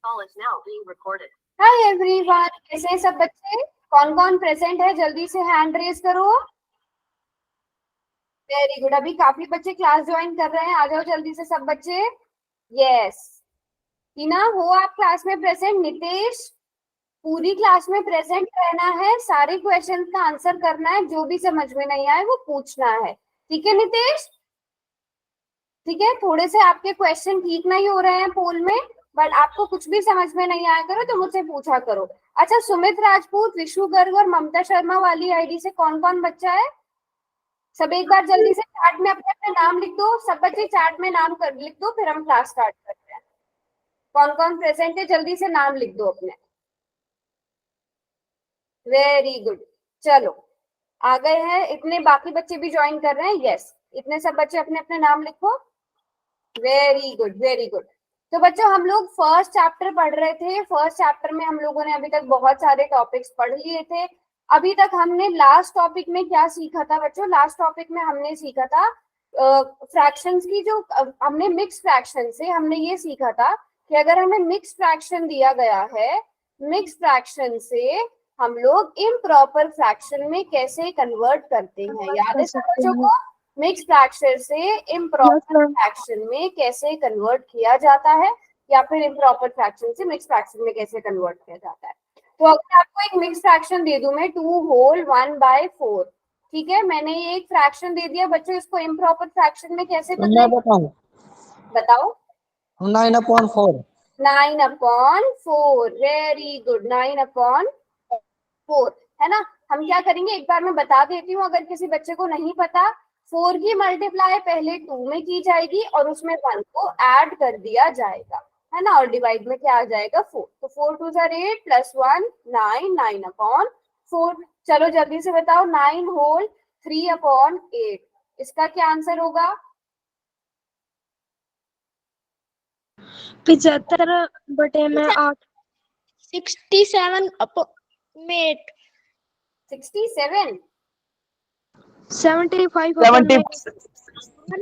Hi everyone, कैसे हैं सब बच्चे? कौन कौन प्रेजेंट है? जल्दी से हैंड रेज करो। Very good. अभी काफी बच्चे क्लास ज्वाइन कर रहे हैं, आ जाओ जल्दी से सब बच्चे। यस टीना, हो आप क्लास में प्रेजेंट? नितेश, पूरी क्लास में प्रेजेंट रहना है, सारे क्वेश्चन का आंसर करना है, जो भी समझ में नहीं आए वो पूछना है। ठीक है नितेश? ठीक है, थोड़े से आपके क्वेश्चन ठीक नहीं हो रहे हैं पोल में, बट आपको कुछ भी समझ में नहीं आया करो तो मुझसे पूछा करो। अच्छा, सुमित राजपूत, विशु गर्ग और ममता शर्मा वाली आईडी से कौन कौन बच्चा है? सब एक बार जल्दी से चार्ट में अपने अपने नाम लिख दो। सब बच्चे चार्ट में नाम कर लिख दो, फिर हम क्लास स्टार्ट करते हैं। कौन कौन प्रेजेंट है जल्दी से नाम लिख दो अपने। वेरी गुड, चलो आ गए हैं। इतने बाकी बच्चे भी ज्वाइन कर रहे हैं। यस, इतने सब बच्चे अपने अपने नाम लिखो। Very good very good. तो बच्चों, हम लोग फर्स्ट चैप्टर पढ़ रहे थे। फर्स्ट चैप्टर में हम लोगों ने अभी तक बहुत सारे टॉपिक्स पढ़ लिए थे। अभी तक हमने लास्ट टॉपिक में क्या सीखा था बच्चों? लास्ट टॉपिक में हमने सीखा था फ्रैक्शंस की, जो हमने मिक्स फ्रैक्शन से हमने ये सीखा था कि अगर हमें मिक्स फ्रैक्शन दिया गया है, मिक्स फ्रैक्शन से हम लोग इम्प्रॉपर फ्रैक्शन में कैसे कन्वर्ट करते हैं। याद है सब बच्चों को? मिक्स फ्रैक्शन से इम्प्रॉपर फ्रैक्शन में कैसे कन्वर्ट किया जाता है, या फिर इम्प्रॉपर फ्रैक्शन से मिक्स फ्रैक्शन में कैसे कन्वर्ट किया जाता है। तो अगर आपको एक मिक्स फ्रैक्शन दे दूं मैं, 2 होल 1/4, ठीक है, मैंने ये एक फ्रैक्शन दे दिया बच्चों, इसको इम्प्रॉपर फ्रैक्शन में कैसे बदलें? बताओ। 9/4। 9/4, वेरी गुड, 9/4 है ना। हम क्या करेंगे, एक बार मैं बता देती हूँ अगर किसी बच्चे को नहीं पता। 4 की मल्टीप्लाई पहले 2 में की जाएगी और उसमें 1 को ऐड कर दिया जाएगा, है ना, और डिवाइड में क्या आ जाएगा? 4। तो 4 2 8 प्लस 1 9, 9/4। चलो जल्दी से बताओ, 9 होल 3/8, इसका क्या आंसर होगा? 75/8। 67 75 70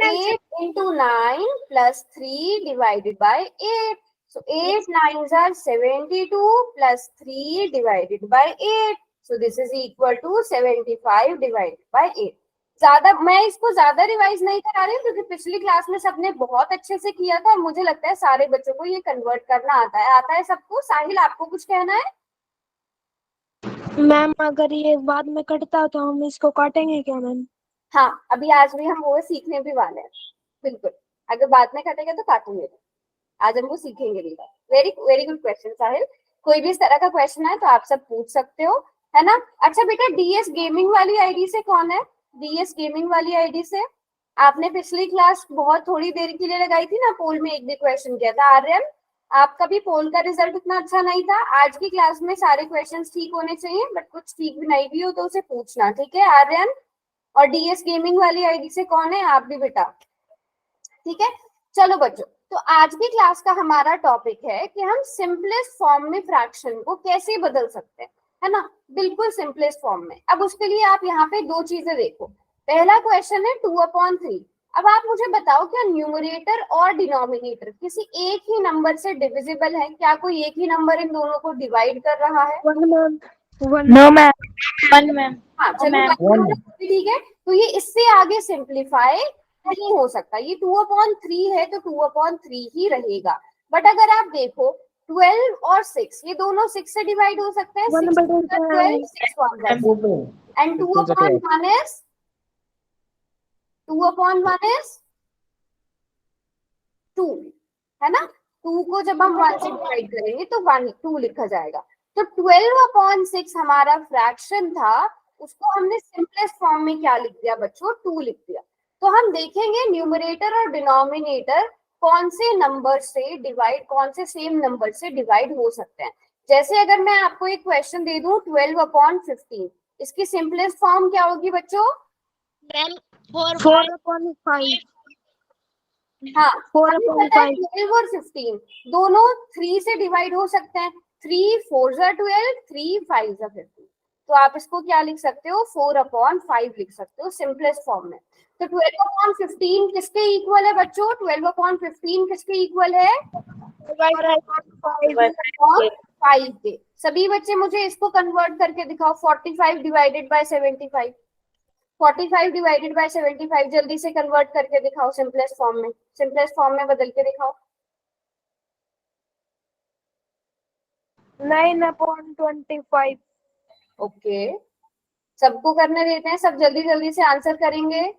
8 into 9 plus 3 divided by 8. So 8 9s are 72 plus 3 divided by 8. So this is equal to 75 divided by 8. ज्यादा मैं इसको ज्यादा रिवाइज नहीं करा रही हूँ, क्योंकि पिछली क्लास में सबने बहुत अच्छे से किया था और मुझे लगता है सारे बच्चों को ये कन्वर्ट करना आता है सबको। साहिल, आपको कुछ कहना है? मैम, अगर ये बाद में कटता तो हम इसको काटेंगे क्या मैम? हाँ, अभी आज भी हम वो सीखने भी वाले हैं। बिल्कुल, अगर बाद में कटेगा तो काटूंगे, आज हम वो सीखेंगे भी। वेरी वेरी गुड क्वेश्चन साहिल। कोई भी इस तरह का क्वेश्चन है तो आप सब पूछ सकते हो, है ना। अच्छा बेटा, डीएस गेमिंग वाली आईडी से कौन है? डीएस गेमिंग वाली आईडी से आपने पिछली क्लास बहुत थोड़ी देर के लिए लगाई थी ना, पोल में एक भी क्वेश्चन किया था। आर्यन, आपका भी पोल का रिजल्ट उतना अच्छा नहीं था। आज की क्लास में सारे क्वेश्चंस ठीक होने चाहिए, बट कुछ ठीक भी नहीं भी हो तो उसे पूछना, ठीक है आर्यन। और डीएस गेमिंग वाली आईडी से कौन है? आप भी बेटा, ठीक है। चलो बच्चों, तो आज की क्लास का हमारा टॉपिक है कि हम सिंपलेस्ट फॉर्म में फ्रैक्शन को कैसे बदल सकते हैं, है ना, बिल्कुल सिंपलेस्ट फॉर्म में। अब उसके लिए आप यहाँ पे दो चीजें देखो। पहला क्वेश्चन है 2/3। अब आप मुझे बताओ, क्या न्यूमरेटर और डिनोमिनेटर किसी एक ही नंबर से डिविजिबल है? क्या कोई एक ही नंबर इन दोनों को डिवाइड कर रहा है? No ma'am. 1 मैम। हाँ चलो, ठीक है। तो ये इससे आगे सिंप्लीफाई नहीं हो सकता। ये 2/3 है तो 2/3 ही रहेगा। बट अगर आप देखो 12 और 6, ये दोनों 6 से डिवाइड हो सकते हैं। 6 12, 6 1 एंड 2/1 is 2, है ना। 2 को जब हम 1 से डिवाइड करेंगे तो 2 लिखा जाएगा। तो 12/6 हमारा फ्रैक्शन था, उसको हमने सिंपलेस्ट फॉर्म में क्या लिख दिया बच्चों? 2 लिख दिया। तो हम देखेंगे न्यूमरेटर और डिनोमिनेटर कौन से नंबर से डिवाइड, कौन से सेम नंबर से डिवाइड हो सकते हैं। जैसे अगर मैं आपको एक क्वेश्चन दे दूं 12/15, इसकी सिंपलेस्ट फॉर्म क्या होगी बच्चों? 4/5। हाँ, 4/5 12 और 15 दोनों 3 से डिवाइड हो सकते हैं। 3 4 12, 3 5 15। तो आप इसको क्या लिख सकते हो? 4/5 लिख सकते हो सिंपलेस्ट फॉर्म में। तो 12/15 किसके इक्वल है बच्चों? 12/15 किसके इक्वल है? 5 डे। सभी बच्चे मुझे इसको कन्वर्ट करके दिखाओ, 45 डिवाइडेड बाय 75। 45 डिवाइडेड बाय 75 जल्दी से कन्वर्ट करके दिखाओ सिंपलेस्ट फॉर्म में, सिंपलेस्ट फॉर्म में बदल के दिखाओ। 9/25। ओके, सबको करने देते हैं, सब जल्दी जल्दी से आंसर करेंगे।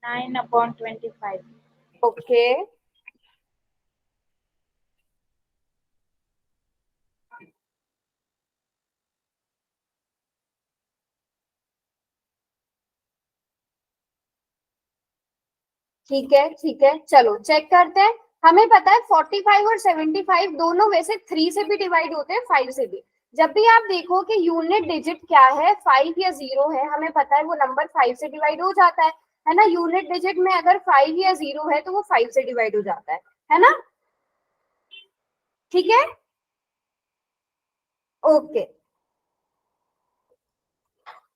Nine upon 25. ओके, ठीक है ठीक है, चलो चेक करते हैं। हमें पता है 45 और 75 दोनों वैसे 3 से भी डिवाइड होते हैं, 5 से भी। जब भी आप देखो कि यूनिट डिजिट क्या है, 5 या 0 है, हमें पता है वो नंबर 5 से डिवाइड हो जाता है ना। यूनिट डिजिट में अगर 5 या 0 है तो वो 5 से डिवाइड हो जाता है ना। ठीक है, ओके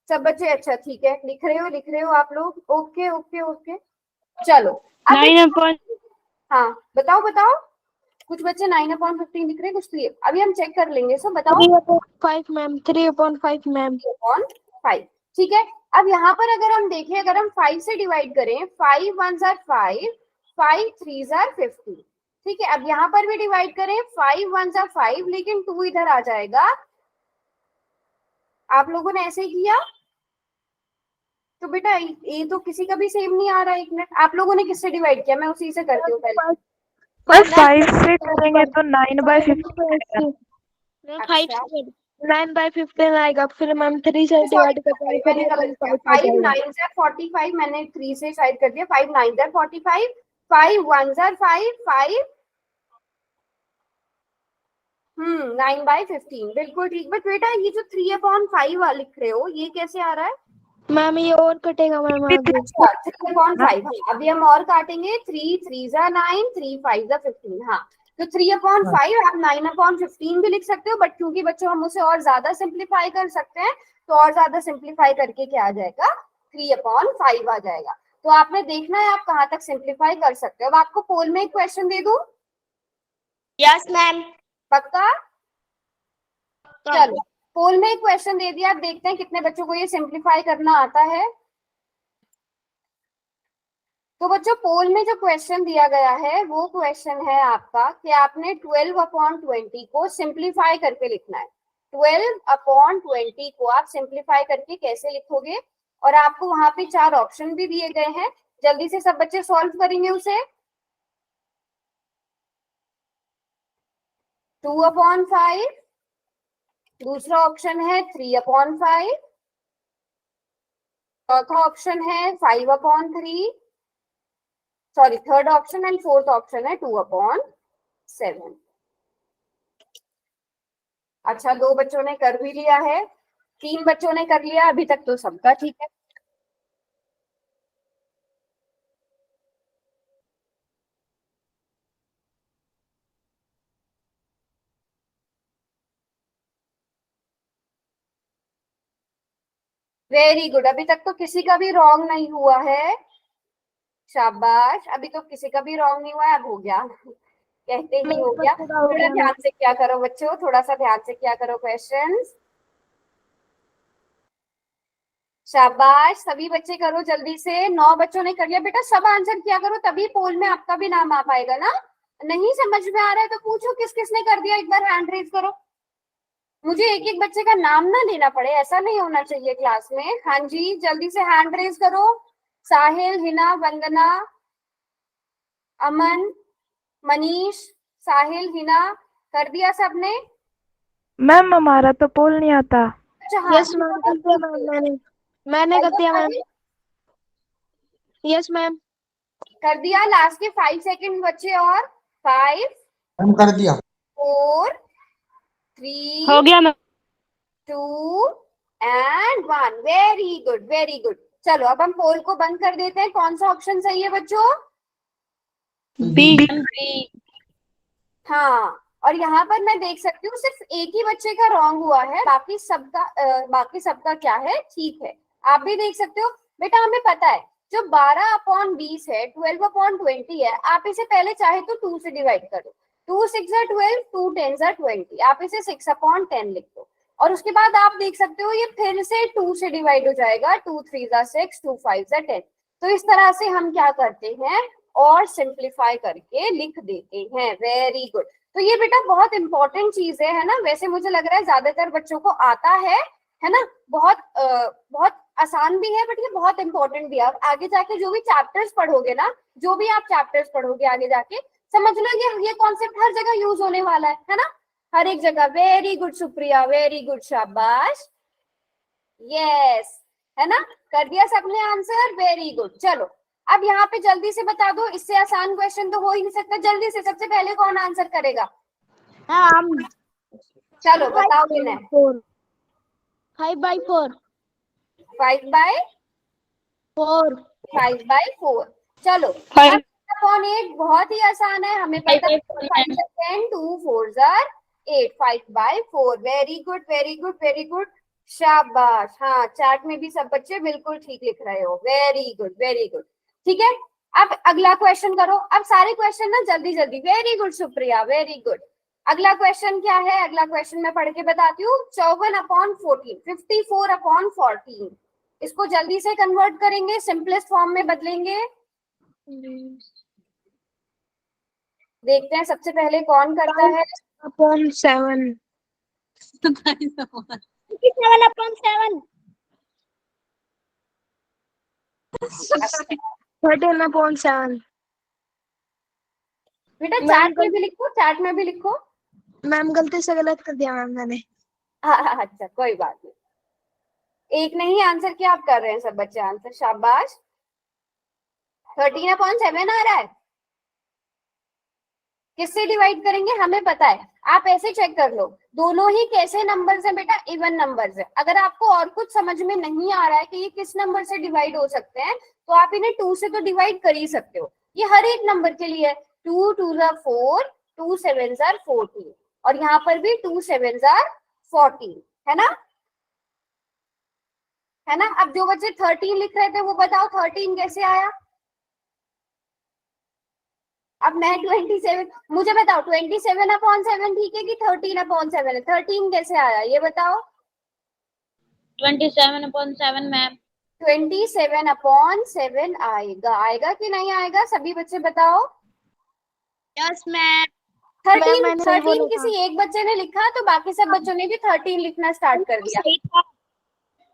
सब बच्चे, अच्छा ठीक है, लिख रहे हो आप लोग। ओके ओके ओके, चलो अब 9 हाँ बताओ बताओ, कुछ बच्चे 9/15 लिख रहे हैं, कुछ 3। अभी हम चेक कर लेंगे, सब बताओ। 3/5 मैम, 3/5 मैम। 3/5, ठीक है। अब यहाँ पर अगर हम देखें, अगर हम 5 से डिवाइड करें, 5 1s are 5, 5 3s are 15। ठीक है, अब यहाँ पर भी डिवाइड करें, 5 1s are 5, लेकिन 2 इधर आ जाएगा। आप लोगों ने ऐसे ही किया तो बेटा ये तो किसी का भी सेम नहीं आ रहा है। 1 मिनट, आप लोगों ने किससे डिवाइड किया, मैं उसी से करती हूँ पहले। बस 5 से करेंगे तो 9/15। अच्छा 9/15 आएगा, फिर मैम 3 से डिवाइड करते मैंने हैं, गलत किया, 3/5 आ 5 जाएगा। 9s are 45, मैंने 3 से साइड कर दिया। 5 9s are 45, 5 1s are 5, 5 9/15, बिल्कुल ठीक। बट बेटा ये जो 3/5 लिख रहे हो, ये कैसे आ रहा है? मैम ये और कटेगा मैम आगे। अच्छा 3/5, अभी हम और काटेंगे। 3 3s are 9, 3 5s are 15। हाँ, तो 3/5 आप 9/15 भी लिख सकते हो, बट क्योंकि बच्चों हम उसे और ज्यादा सिंप्लीफाई कर सकते हैं, तो और ज्यादा सिंप्लीफाई करके क्या आ जाएगा, 3/5 आ जाएगा। तो आपने देखना है आप कहाँ तक सिंप्लीफाई कर सकते हो। अब आपको पोल में एक क्वेश्चन दे दूं, यस मैम। पक्का? चलो पोल में एक क्वेश्चन दे दिया, आप देखते हैं कितने बच्चों को ये सिंप्लीफाई करना आता है। तो बच्चों पोल में जो क्वेश्चन दिया गया है वो क्वेश्चन है आपका कि आपने 12/20 को सिंप्लीफाई करके लिखना है। 12/20 को आप सिंप्लीफाई करके कैसे लिखोगे, और आपको वहां पे 4 ऑप्शन भी दिए गए हैं। जल्दी से सब बच्चे सॉल्व करेंगे उसे। 2/5, दूसरा ऑप्शन है 3/5, चौथा ऑप्शन है 5/3, sorry third option and fourth option है 2/7। अच्छा 2 बच्चों ने कर भी लिया है, 3 बच्चों ने कर लिया अभी तक, तो सबका ठीक है। वेरी गुड, अभी तक तो किसी का भी रॉन्ग नहीं हुआ है। शाबाश, अभी तो किसी का भी रॉन्ग नहीं हुआ है, अब हो गया, कहते ही हो गया। थोड़ा ध्यान से क्या करो बच्चों, थोड़ा सा ध्यान से क्या करो क्वेश्चंस। शाबाश, सभी बच्चे करो जल्दी से। 9 बच्चों ने कर लिया। बेटा सब आंसर किया करो, तभी पोल में आपका भी नाम आ पाएगा ना। नहीं समझ में आ रहा है तो पूछो किस किसने कर दिया, एक बार हैंड रेज करो। मुझे एक एक बच्चे का नाम ना लेना पड़े, ऐसा नहीं होना चाहिए क्लास में। हाँ जी जल्दी से हैंड रेज करो। साहिल, हिना, वंदना, अमन, मनीष, साहिल, हिना, कर दिया सबने? मैम हमारा तो पोल नहीं आता। अच्छा हाँ, यस मैम, कर दिया मैम, मैंने कर दिया मैम। Yes ma'am. कर दिया। लास्ट के 5 सेकंड बच्चे और 5 हम कर दिया। 4 3 हो गया ma'am. 2 and 1। Very good very good. चलो अब हम पोल को बंद कर देते हैं। कौन सा ऑप्शन सही है बच्चों? बी। हाँ और यहाँ पर मैं देख सकती हूँ सिर्फ एक ही बच्चे का रॉन्ग हुआ है, बाकी सबका क्या है, ठीक है। आप भी देख सकते हो बेटा, हमें पता है जो 12/20 है 12/20 है, आप इसे पहले चाहे तो 2 से डिवाइड करो। 2 6 12, 2 10 20, आप इसे 6/10 लिख दो। और उसके बाद आप देख सकते हो ये फिर से 2 से डिवाइड हो जाएगा, 2 3 6, 2 5 10। तो इस तरह से हम क्या करते हैं और सिंप्लीफाई करके लिख देते हैं। Very good. तो ये बेटा बहुत इंपॉर्टेंट चीज है ना। वैसे मुझे लग रहा है ज्यादातर बच्चों को आता है ना, बहुत आसान भी है, बट ये बहुत इंपॉर्टेंट भी है। आप आगे जाके जो भी चैप्टर्स पढ़ोगे ना, जो भी आप चैप्टर्स पढ़ोगे आगे जाके, समझ लो ये कॉन्सेप्ट हर जगह यूज होने वाला है ना, हर एक जगह। Very good Supriya, very good, शाबाश, यस, है ना, कर दिया सबने आंसर, वेरी गुड। चलो अब यहाँ पे जल्दी से बता दो, इससे आसान क्वेश्चन तो हो ही नहीं सकता। जल्दी से सबसे पहले कौन आंसर करेगा? चलो बताओ किन्हें। 5/4 5/4 4 5/4। चलो 5/8 बहुत ही आसान है, हमें पता है 5 10, 2 4 8, 5/4। Very good, very good, very good, शाबाश। हाँ, चैट में भी सब बच्चे बिल्कुल ठीक लिख रहे हो। Very good, very good. ठीक है, अब अगला क्वेश्चन करो। अब सारे क्वेश्चन ना जल्दी जल्दी। Very good Supriya, very good. अगला क्वेश्चन क्या है? अगला क्वेश्चन मैं पढ़ के बताती हूँ। 54/14, 54/14, इसको जल्दी से कन्वर्ट करेंगे, सिंपलेस्ट फॉर्म में बदलेंगे। देखते हैं सबसे पहले कौन करता है। 7/7 13/7। बेटा चैट में भी लिखो, चैट में भी लिखो। मैम गलती से गलत कर दिया मैम मैंने। हाँ, अच्छा कोई बात नहीं, एक नहीं आंसर किया, आप कर रहे हैं सब बच्चे आंसर, शाबाश। 13/7 आ रहा है। किससे डिवाइड करेंगे हमें पता है, आप ऐसे चेक कर लो दोनों ही कैसे नंबर्स हैं बेटा, इवन नंबर्स है। अगर आपको और कुछ समझ में नहीं आ रहा है कि ये किस नंबर से डिवाइड हो सकते हैं, तो आप इन्हें 2 से तो डिवाइड कर ही सकते हो। ये हर एक नंबर के लिए है। 2 2 4, 2 7 14, और यहाँ पर भी 2 7 14, है ना, है ना। अब जो बच्चे 13 लिख रहे थे वो बताओ 13 कैसे आया? अब मैं 27, मुझे बताओ 27/7 ठीक है कि 13/7 है? 13 कैसे आया ये बताओ। 27/7 मैम। 27/7 आएगा, आएगा कि नहीं आएगा? सभी बच्चे बताओ। Yes ma'am. 13 किसी एक बच्चे ने लिखा तो बाकी सब बच्चों ने भी 13 लिखना स्टार्ट कर दिया।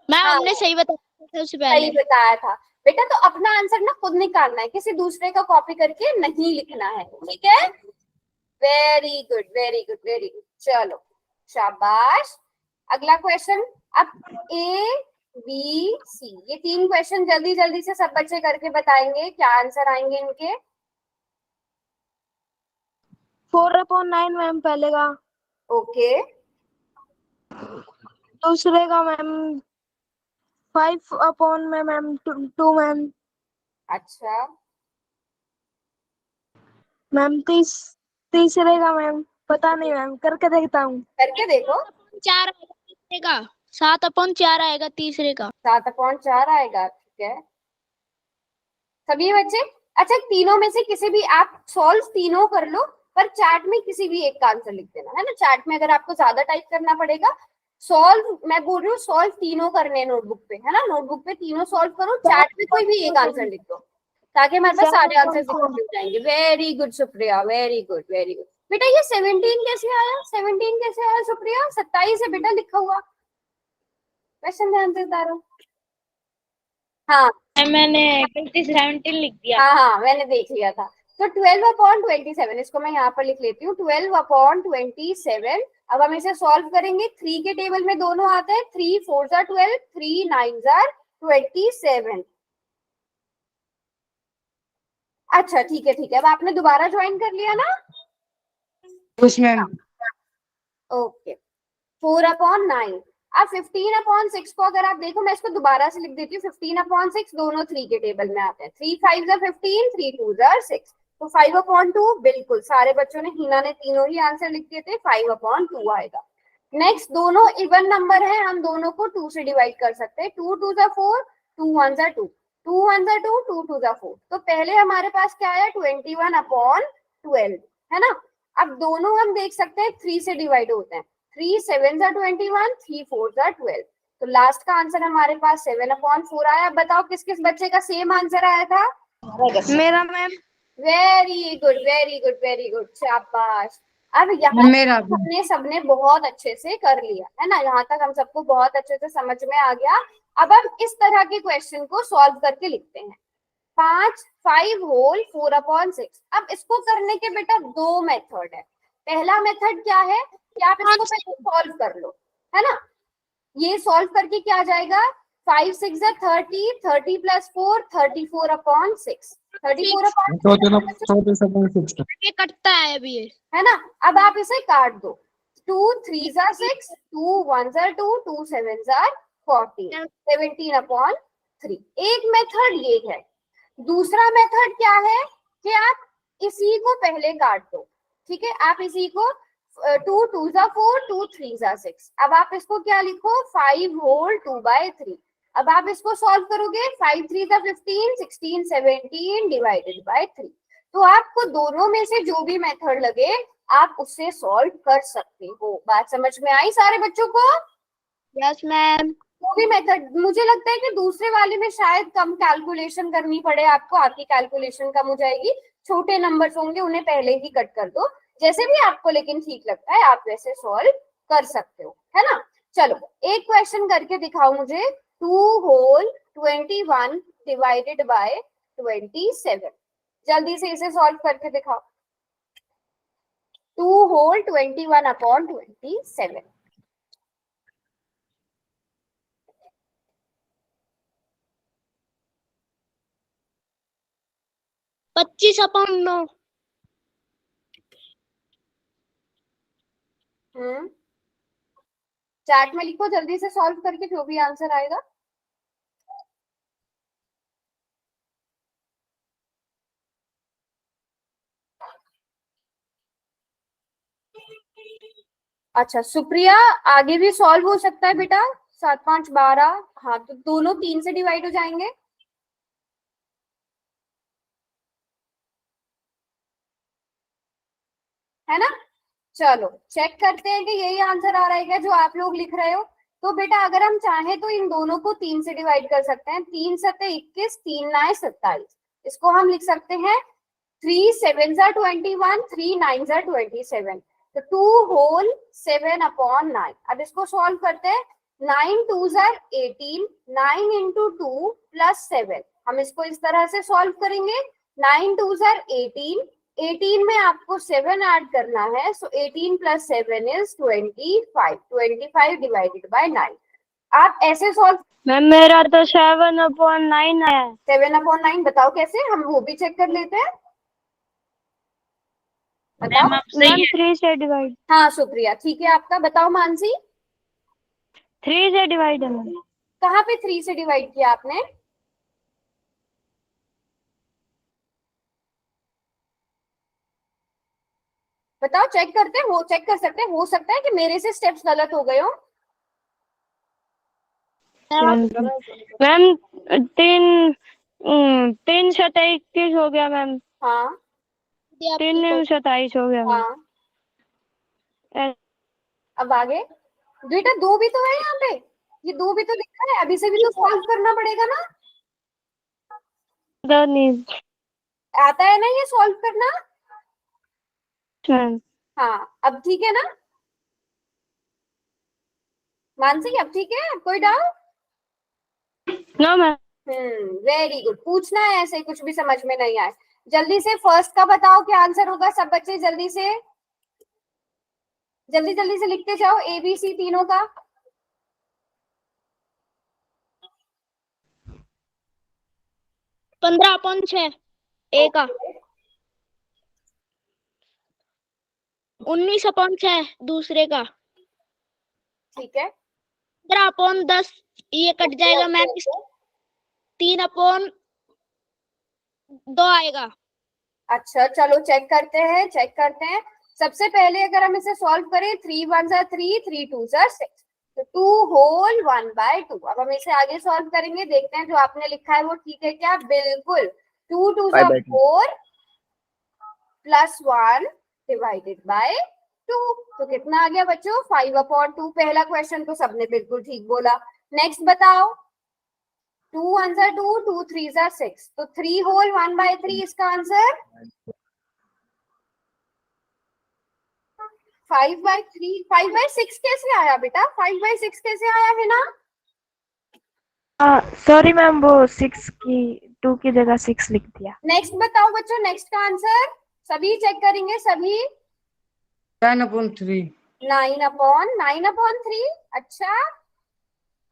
मैम हाँ, हमने सही बताया सबसे पहले। सही बताया था बेटा। तो अपना आंसर ना खुद निकालना है, किसी दूसरे का कॉपी करके नहीं लिखना है, ठीक है। Very good, very good, very good. चलो शाबाश। अगला क्वेश्चन। अब ABC, ये 3 क्वेश्चन जल्दी जल्दी से सब बच्चे करके बताएंगे, क्या आंसर आएंगे इनके। 4/9 मैम पहले का। ओके, दूसरे का मैम 5 में मैम 2 मैम। अच्छा, मैम तीसरे का मैम पता नहीं मैम, करके देखता हूँ। करके देखो। 4 आएगा तीसरे का। 7/4 आएगा तीसरे का। 7/4 आएगा, ठीक है सभी बच्चे। अच्छा, तीनों में से किसी भी आप सॉल्व तीनों कर लो, पर चैट में किसी भी एक का आंसर लिख देना, है ना। चैट में अगर आपको ज्यादा टाइप करना पड़ेगा, सॉल्व मैं बोल रही हूँ, सॉल्व तीनों करने हैं नोटबुक पे, है ना। नोटबुक पे तीनों सॉल्व करो, चैट में कोई भी एक आंसर लिख दो, ताकि हमारे पास सारे आंसर इकट्ठे हो जाएंगे। Very good Supriya, very good, very good. बेटा ये 17 कैसे आया? 17 कैसे आया सुप्रिया? 27 है बेटा लिखा हुआ, क्वेश्चन ध्यान से उतारो। हाँ मैंने गलती से 17 लिख दिया। हाँ, मैंने देख लिया था। तो 12/27, इसको मैं यहाँ पर लिख लेती हूँ, 12/27। अब हम इसे सॉल्व करेंगे। 3 के टेबल में दोनों आते हैं, 3 4 12, 3 9 27। अच्छा ठीक है, ठीक है। अब आपने दोबारा ज्वाइन कर लिया ना? मैम। ओके, 4/9। अब 15/6 को अगर आप देखो, मैं इसको दोबारा से लिख देती हूँ। 15/6 दोनों 3 के टेबल में आते हैं। 3 5 15, 3 2 6, तो 5/2 बिल्कुल सारे बच्चों ने, हिना ने तीनों ही आंसर लिख दिए थे, 5/2 आएगा। नेक्स्ट दोनों इवन नंबर है, हम दोनों को 2 से डिवाइड कर सकते हैं। 2 2 जा 4, 2 1 जा 2, 2 1 जा 2, 2 2 जा 4। तो पहले हमारे पास क्या है 21/12 है ना। अब दोनों हम देख सकते हैं 3 से डिवाइड होते हैं। 3 7 जा 21, 3 4 जा 12। तो लास्ट का आंसर हमारे पास 7/4 आया। बताओ किस किस बच्चे का सेम आंसर आया था? मेरा ma'am. Very good very good very good, शाबाश। अब यहाँ मेरा भी। हमने सबने बहुत अच्छे से कर लिया है ना, यहाँ तक हम सबको बहुत अच्छे से समझ में आ गया। अब हम इस तरह के क्वेश्चन को सॉल्व करके लिखते हैं। 5 होल 4/6। अब इसको करने के बेटा दो मेथड है। पहला मेथड क्या है कि आप इसको पहले सॉल्व कर लो, है ना। ये सॉल्व करके क्या आ जाएगा, 5 6 जा 30, 30 + 4, 34/6। 34/6 ये कटता है अभी ये। है ना। अब आप इसे काट दो। 2 3 जा 6, 2 1 जा 2, 2 7 जा 14, 17/3। एक मेथड ये है। दूसरा मेथड क्या है कि आप इसी को पहले काट दो, ठीक है। आप इसी को 2 2 जा 4, 2 3 जा 6। अब आप इसको क्या लिखो, 5 होल 2/3। अब आप इसको सॉल्व करोगे, 5 3 जा 15, 16 17 डिवाइडेड बाय 3। तो आपको दोनों में से जो भी मेथड लगे आप उससे सॉल्व कर सकते हो। बात समझ में आई सारे बच्चों को? Yes ma'am. वो भी मेथड मुझे लगता है कि दूसरे वाले में शायद कम कैलकुलेशन करनी पड़े आपको, आपकी कैलकुलेशन कम हो जाएगी। छोटे नंबर्स होंगे उन्हें पहले ही कट कर दो, जैसे भी आपको लेकिन ठीक लगता है आप वैसे सॉल्व कर सकते हो, है ना। चलो एक क्वेश्चन करके दिखाओ मुझे। 2 होल 21 डिवाइडेड बाय 27। जल्दी से इसे सॉल्व करके दिखाओ। 2 होल 21/27। 25/9। चैट में लिखो जल्दी से सॉल्व करके जो भी आंसर आएगा। अच्छा सुप्रिया, आगे भी सॉल्व हो सकता है बेटा। 7 5 12। हाँ तो दोनों 3 से डिवाइड हो जाएंगे, है ना। चलो चेक करते हैं कि यही आंसर आ रहा है क्या जो आप लोग लिख रहे हो। तो बेटा अगर हम चाहें तो इन दोनों को 3 से डिवाइड कर सकते हैं। 3 7 21, 3 9 27। इसको हम लिख सकते हैं 3 7 जा 21, 3 9 जा 27। तो 2 होल 7/9। अब इसको सॉल्व करते हैं। 9 2 जा 18, 9 into 2 + 7। हम इसको इस तरह से सॉल्व करेंगे। 9 2 जा 18, 18 में आपको 7 ऐड करना है, सो 18 + 7 is 25। 25 divided by 9। आप ऐसे सॉल्व। मैम मेरा तो 7/9 है। 7/9 बताओ कैसे, हम वो भी चेक कर लेते हैं। बताओ। मैम अब सही मैम है। 3 से डिवाइड। हाँ सुप्रिया ठीक है आपका। बताओ मानसी, 3 से डिवाइड है मैम। कहाँ पे 3 से डिवाइड किया आपने? बताओ, चेक करते हैं, वो चेक कर सकते हैं, हो सकता है कि मेरे से स्टेप्स गलत हो गए हो। मैम 3 से 21 हो गया मैम। हाँ 3 से 27 हो गया मैम। हाँ अब आगे बेटा 2 भी तो है यहाँ पे, ये 2 भी तो लिखा है, अभी से भी तो सॉल्व करना पड़ेगा ना। नहीं आता है ना ये सॉल्व करना? मैम। हाँ अब ठीक है ना मानसी, अब ठीक है, कोई doubt? No ma'am. Very good. पूछना है ऐसे कुछ भी समझ में नहीं आए। जल्दी से फर्स्ट का बताओ क्या आंसर होगा, सब बच्चे जल्दी से जल्दी जल्दी से लिखते जाओ ABC तीनों का। 15/6 ए का। 19/6 दूसरे का। ठीक है 15/10 ये कट जाएगा मैम। 3/2 आएगा। अच्छा चलो चेक करते हैं। सबसे पहले अगर हम इसे सॉल्व करें, 3 1 जा 3, 3 2 जा 6, तो 2 होल 1/2। अब हम इसे आगे सॉल्व करेंगे, देखते हैं जो आपने लिखा है वो ठीक है क्या। बिल्कुल, 2 2 जा 4 प्लस 1 डिवाइडेड बाय 2, तो कितना आ गया बच्चों, 5/2। पहला क्वेश्चन तो सबने बिल्कुल ठीक बोला। नेक्स्ट बताओ, 2 1 जा 2, 2 3 जा 6, तो 3 होल 1/3 इसका आंसर। 5/3, 5/6 कैसे आया बेटा, 5/6 कैसे आया है ना। सॉरी मैम, वो 6 की 2 की जगह 6 लिख दिया। नेक्स्ट बताओ बच्चों, नेक्स्ट का आंसर सभी चेक करेंगे, सभी। 10/3 9/3। अच्छा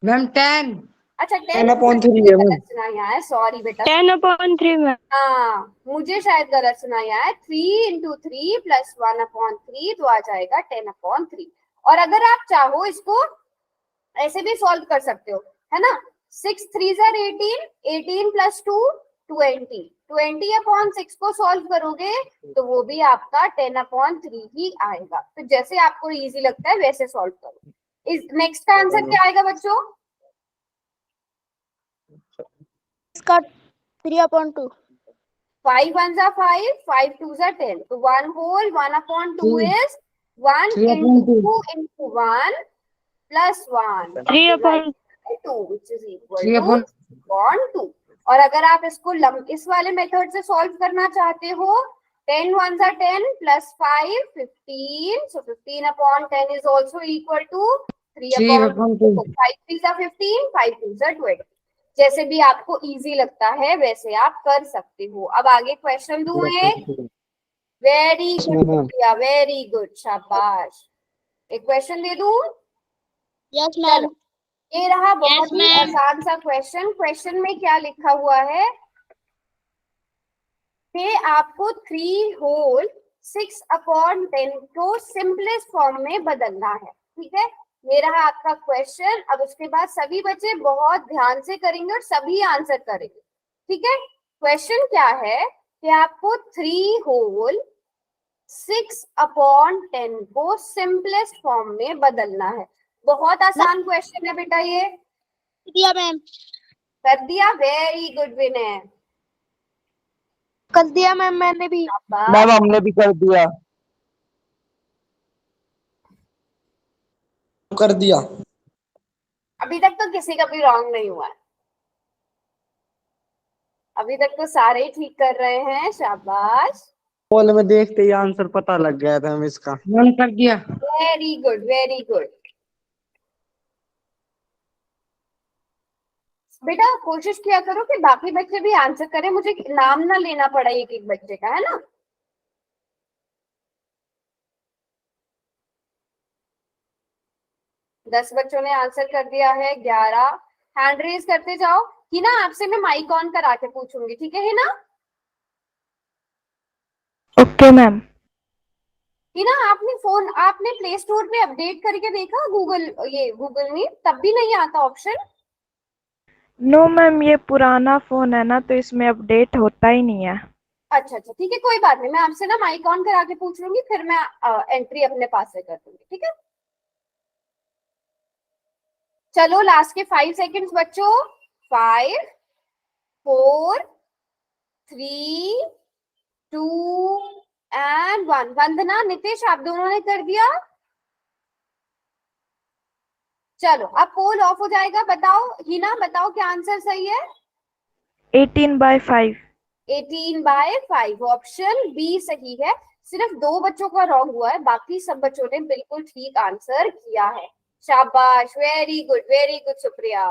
मैम 10 अच्छा 10/3 है मैम। गलत सुनाया है, सॉरी बेटा। 10/3 मैम। हाँ मुझे शायद गलत सुनाया है। 3 इंटू 3 प्लस 1/3 तो आ जाएगा 10/3। और अगर आप चाहो इसको ऐसे भी सॉल्व कर सकते हो, है ना। 6 3 जार 18, 18 प्लस 2 20, 20/6 को सॉल्व करोगे तो वो भी आपका 10/3 ही आएगा। तो जैसे आपको इजी लगता है वैसे सॉल्व करो। इस नेक्स्ट का आंसर क्या आएगा बच्चों। इसका 3/2। 5 1 जा 5, 5 2 जा 10, तो 1 whole 1/2 is 1 into 2 into 1 plus 1 divided by 2 which is equal to 3/2। और अगर आप इसको इस वाले मेथड से सॉल्व करना चाहते हो, 10 1 जा 10 plus 5 15, so 15/10 is also equal to 3/2। 5 3 जा 15, 5 2 जा 20। जैसे भी आपको इजी लगता है वैसे आप कर सकते हो। अब आगे क्वेश्चन दूं एक। वेरी गुड, वेरी गुड, शाबाश। एक क्वेश्चन दे दूं। यस चलो मैम। ये रहा बहुत Yes, ही ma'am. आसान सा क्वेश्चन। क्वेश्चन में क्या लिखा हुआ है कि आपको 3 होल 6/10 को सिंपलेस्ट फॉर्म में बदलना है। ठीक है, ये रहा आपका क्वेश्चन। अब उसके बाद सभी बच्चे बहुत ध्यान से करेंगे और सभी आंसर करेंगे। ठीक है, क्वेश्चन क्या है कि आपको 3 होल 6/10 को सिंपलेस्ट फॉर्म में बदलना है। बहुत आसान क्वेश्चन है बेटा ये। दिया मैम। कर दिया, वेरी गुड विनय। कर दिया मैम मैंने भी। मैम हमने भी कर दिया। कर दिया। अभी तक तो किसी का भी रॉन्ग नहीं हुआ है, अभी तक तो सारे ही ठीक कर रहे हैं, शाबाश। पोल में देखते ही आंसर पता लग गया था हमें इसका। मैंने कर दिया। Very good, very good. बेटा कोशिश किया करो कि बाकी बच्चे भी आंसर करें, मुझे नाम ना लेना पड़ा एक एक बच्चे का, है ना। दस बच्चों ने आंसर कर दिया है, 11। हैंड रेज करते जाओ। हिना आपसे मैं माइक ऑन करा के पूछूंगी, ठीक है हिना। Okay ma'am. हिना आपने प्ले स्टोर पे अपडेट करके देखा गूगल मीट, तब भी नहीं आता ऑप्शन। नो मैम, ये पुराना फोन है ना, तो इसमें अपडेट होता ही नहीं है। अच्छा अच्छा ठीक है, कोई बात नहीं, मैं आपसे ना माइक ऑन करा के पूछ लूंगी, फिर मैं एंट्री अपने पास से कर दूंगी, ठीक है। चलो लास्ट के 5 सेकेंड्स बच्चों। 5 4 3 2 एंड 1। वंदना नितिश आप दोनों ने कर दिया। चलो अब पोल ऑफ हो जाएगा। बताओ हिना, बताओ क्या आंसर सही है। 18/5। 18/5 ऑप्शन बी सही है। सिर्फ 2 बच्चों का रॉन्ग हुआ है, बाकी सब बच्चों ने बिल्कुल ठीक आंसर किया है। शाबाश, very good Supriya.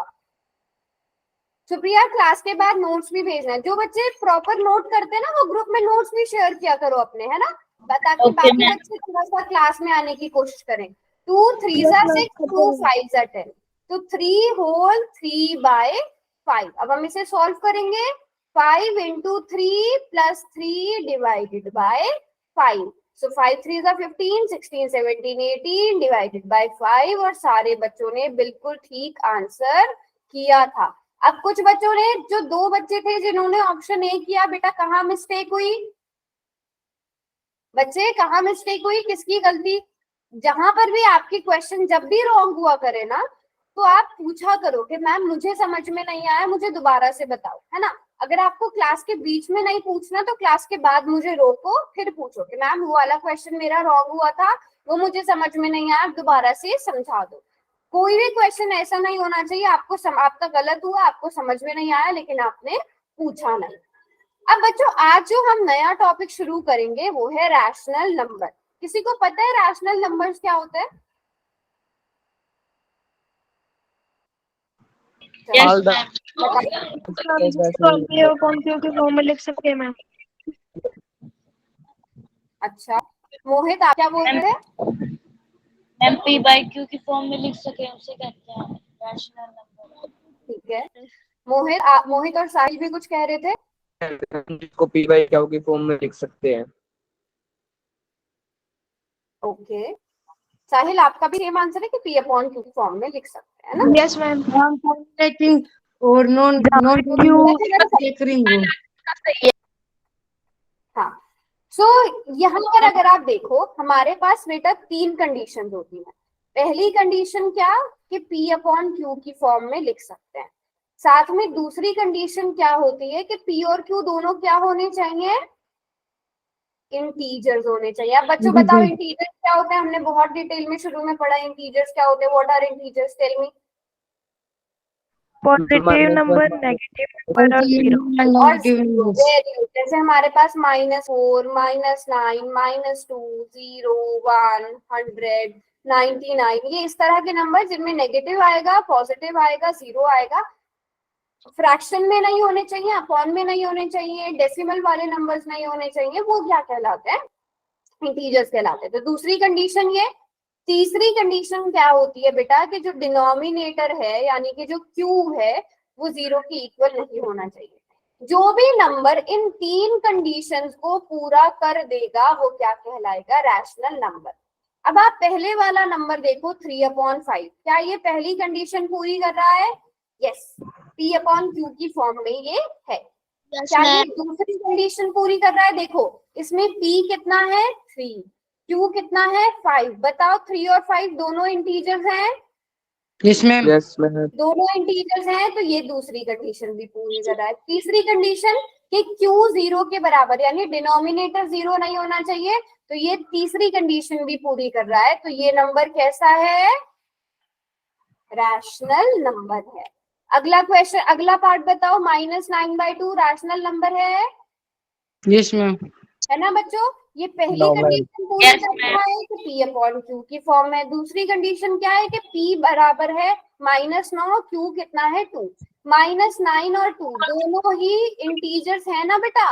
Supriya class के बाद नोट्स भी भेजना है। जो बच्चे प्रॉपर नोट करते हैं ना वो ग्रुप में नोट्स भी शेयर किया करो अपने, है ना, ताकि बाकी बच्चे थोड़ा सा क्लास में आने की कोशिश करें। 2 3 जा 6, 2 5 जा 10, तो 3 होल 3/5। अब हम इसे सॉल्व करेंगे। 5 into 3 plus 3 divided by 5, so 5 3 जा 15, 16 17 18 divided by 5। और सारे बच्चों ने बिल्कुल ठीक आंसर किया था। अब कुछ बच्चों ने, जो 2 बच्चे थे जिन्होंने ऑप्शन ए किया, बेटा कहाँ मिस्टेक हुई। बच्चे कहाँ मिस्टेक हुई, किसकी गलती? जहां पर भी आपकी क्वेश्चन जब भी रॉन्ग हुआ करे ना, तो आप पूछा करो कि मैम मुझे समझ में नहीं आया, मुझे दोबारा से बताओ, है ना। अगर आपको क्लास के बीच में नहीं पूछना तो क्लास के बाद मुझे रोको, फिर पूछो कि मैम वो वाला क्वेश्चन मेरा रॉन्ग हुआ था, वो मुझे समझ में नहीं आया, दोबारा से समझा दो। कोई भी क्वेश्चन ऐसा नहीं होना चाहिए आपको आपका गलत हुआ, आपको समझ में नहीं आया, लेकिन आपने पूछा नहीं। अब बच्चों आज जो हम नया टॉपिक शुरू करेंगे वो है रैशनल नंबर। किसी को पता है रैशनल नंबर्स क्या होते हैं? All the ये कौन सी फॉर्म में लिख सकते हैं मैम? अच्छा मोहित आप क्या बोल रहे हैं? मैम पी बाई क्यू की फॉर्म में लिख सके उसे कहते हैं रैशनल नंबर। ठीक है मोहित और साहिल भी कुछ कह रहे थे। को पी बाई क्यू की फॉर्म में लिख सकते हैं। ओके साहिल आपका भी सेम आंसर है कि पी अपॉन क्यू की फॉर्म में लिख सकते हैं ना? Yes ma'am. टर्मिनेटिंग और नॉन हाँ सो यहाँ पर अगर आप देखो हमारे पास बेटा 3 कंडीशन होती है। पहली कंडीशन क्या कि P अपॉन Q की फॉर्म में लिख सकते हैं। साथ में दूसरी कंडीशन क्या होती है कि P और Q दोनों क्या होने चाहिए? इंटीजर्स होने चाहिए। अब बच्चों बताओ इंटीजर्स क्या होते हैं? हमने बहुत डिटेल में शुरू में पढ़ा इंटीजर्स क्या होते हैं। What are integers? Tell me. Positive number, negative number और जीरो। और जीरो, वेरी गुड। जैसे हमारे पास -4, -9, -2, 0, 1, 100, 99, ये इस तरह के नंबर जिनमें नेगेटिव आएगा, पॉजिटिव आएगा, जीरो आएगा। फ्रैक्शन में नहीं होने चाहिए, अपॉन में नहीं होने चाहिए, डेसिमल वाले नंबर्स नहीं होने चाहिए, वो क्या कहलाते हैं? इंटीजर्स कहलाते हैं। तो दूसरी कंडीशन ये। तीसरी कंडीशन क्या होती है बेटा कि जो डिनोमिनेटर है यानी कि जो क्यू है वो 0 के इक्वल नहीं होना चाहिए। जो भी नंबर इन 3 कंडीशंस को पूरा कर देगा वो क्या कहलाएगा? Rational number. अब आप पहले वाला नंबर देखो 3/5, क्या ये पहली कंडीशन पूरी कर रहा है? यस, P अपॉन Q की फॉर्म में ये है। क्या ये दूसरी कंडीशन पूरी कर रहा है? देखो इसमें P कितना है? 3, Q कितना है? 5। बताओ 3 और 5 दोनों इंटीजर्स हैं? Yes ma'am. Yes ma'am. दोनों इंटीजर्स हैं, तो ये दूसरी कंडीशन भी पूरी कर रहा है। तीसरी कंडीशन कि Q 0 के बराबर यानी डिनोमिनेटर 0 नहीं होना चाहिए, तो ये तीसरी कंडीशन भी पूरी कर रहा है। तो ये नंबर कैसा है? रैशनल नंबर है। अगला क्वेश्चन, अगला पार्ट बताओ। -9/2 रैशनल नंबर है? Yes ma'am. है ना बच्चों? ये पहली No, ma'am. कंडीशन पूरी Yes, कर रहा है कि P अपॉन Q की फॉर्म में। दूसरी कंडीशन क्या है कि P बराबर है -9, Q कितना है? 2। -9 और 2 दोनों ही इंटीजर्स है ना बेटा?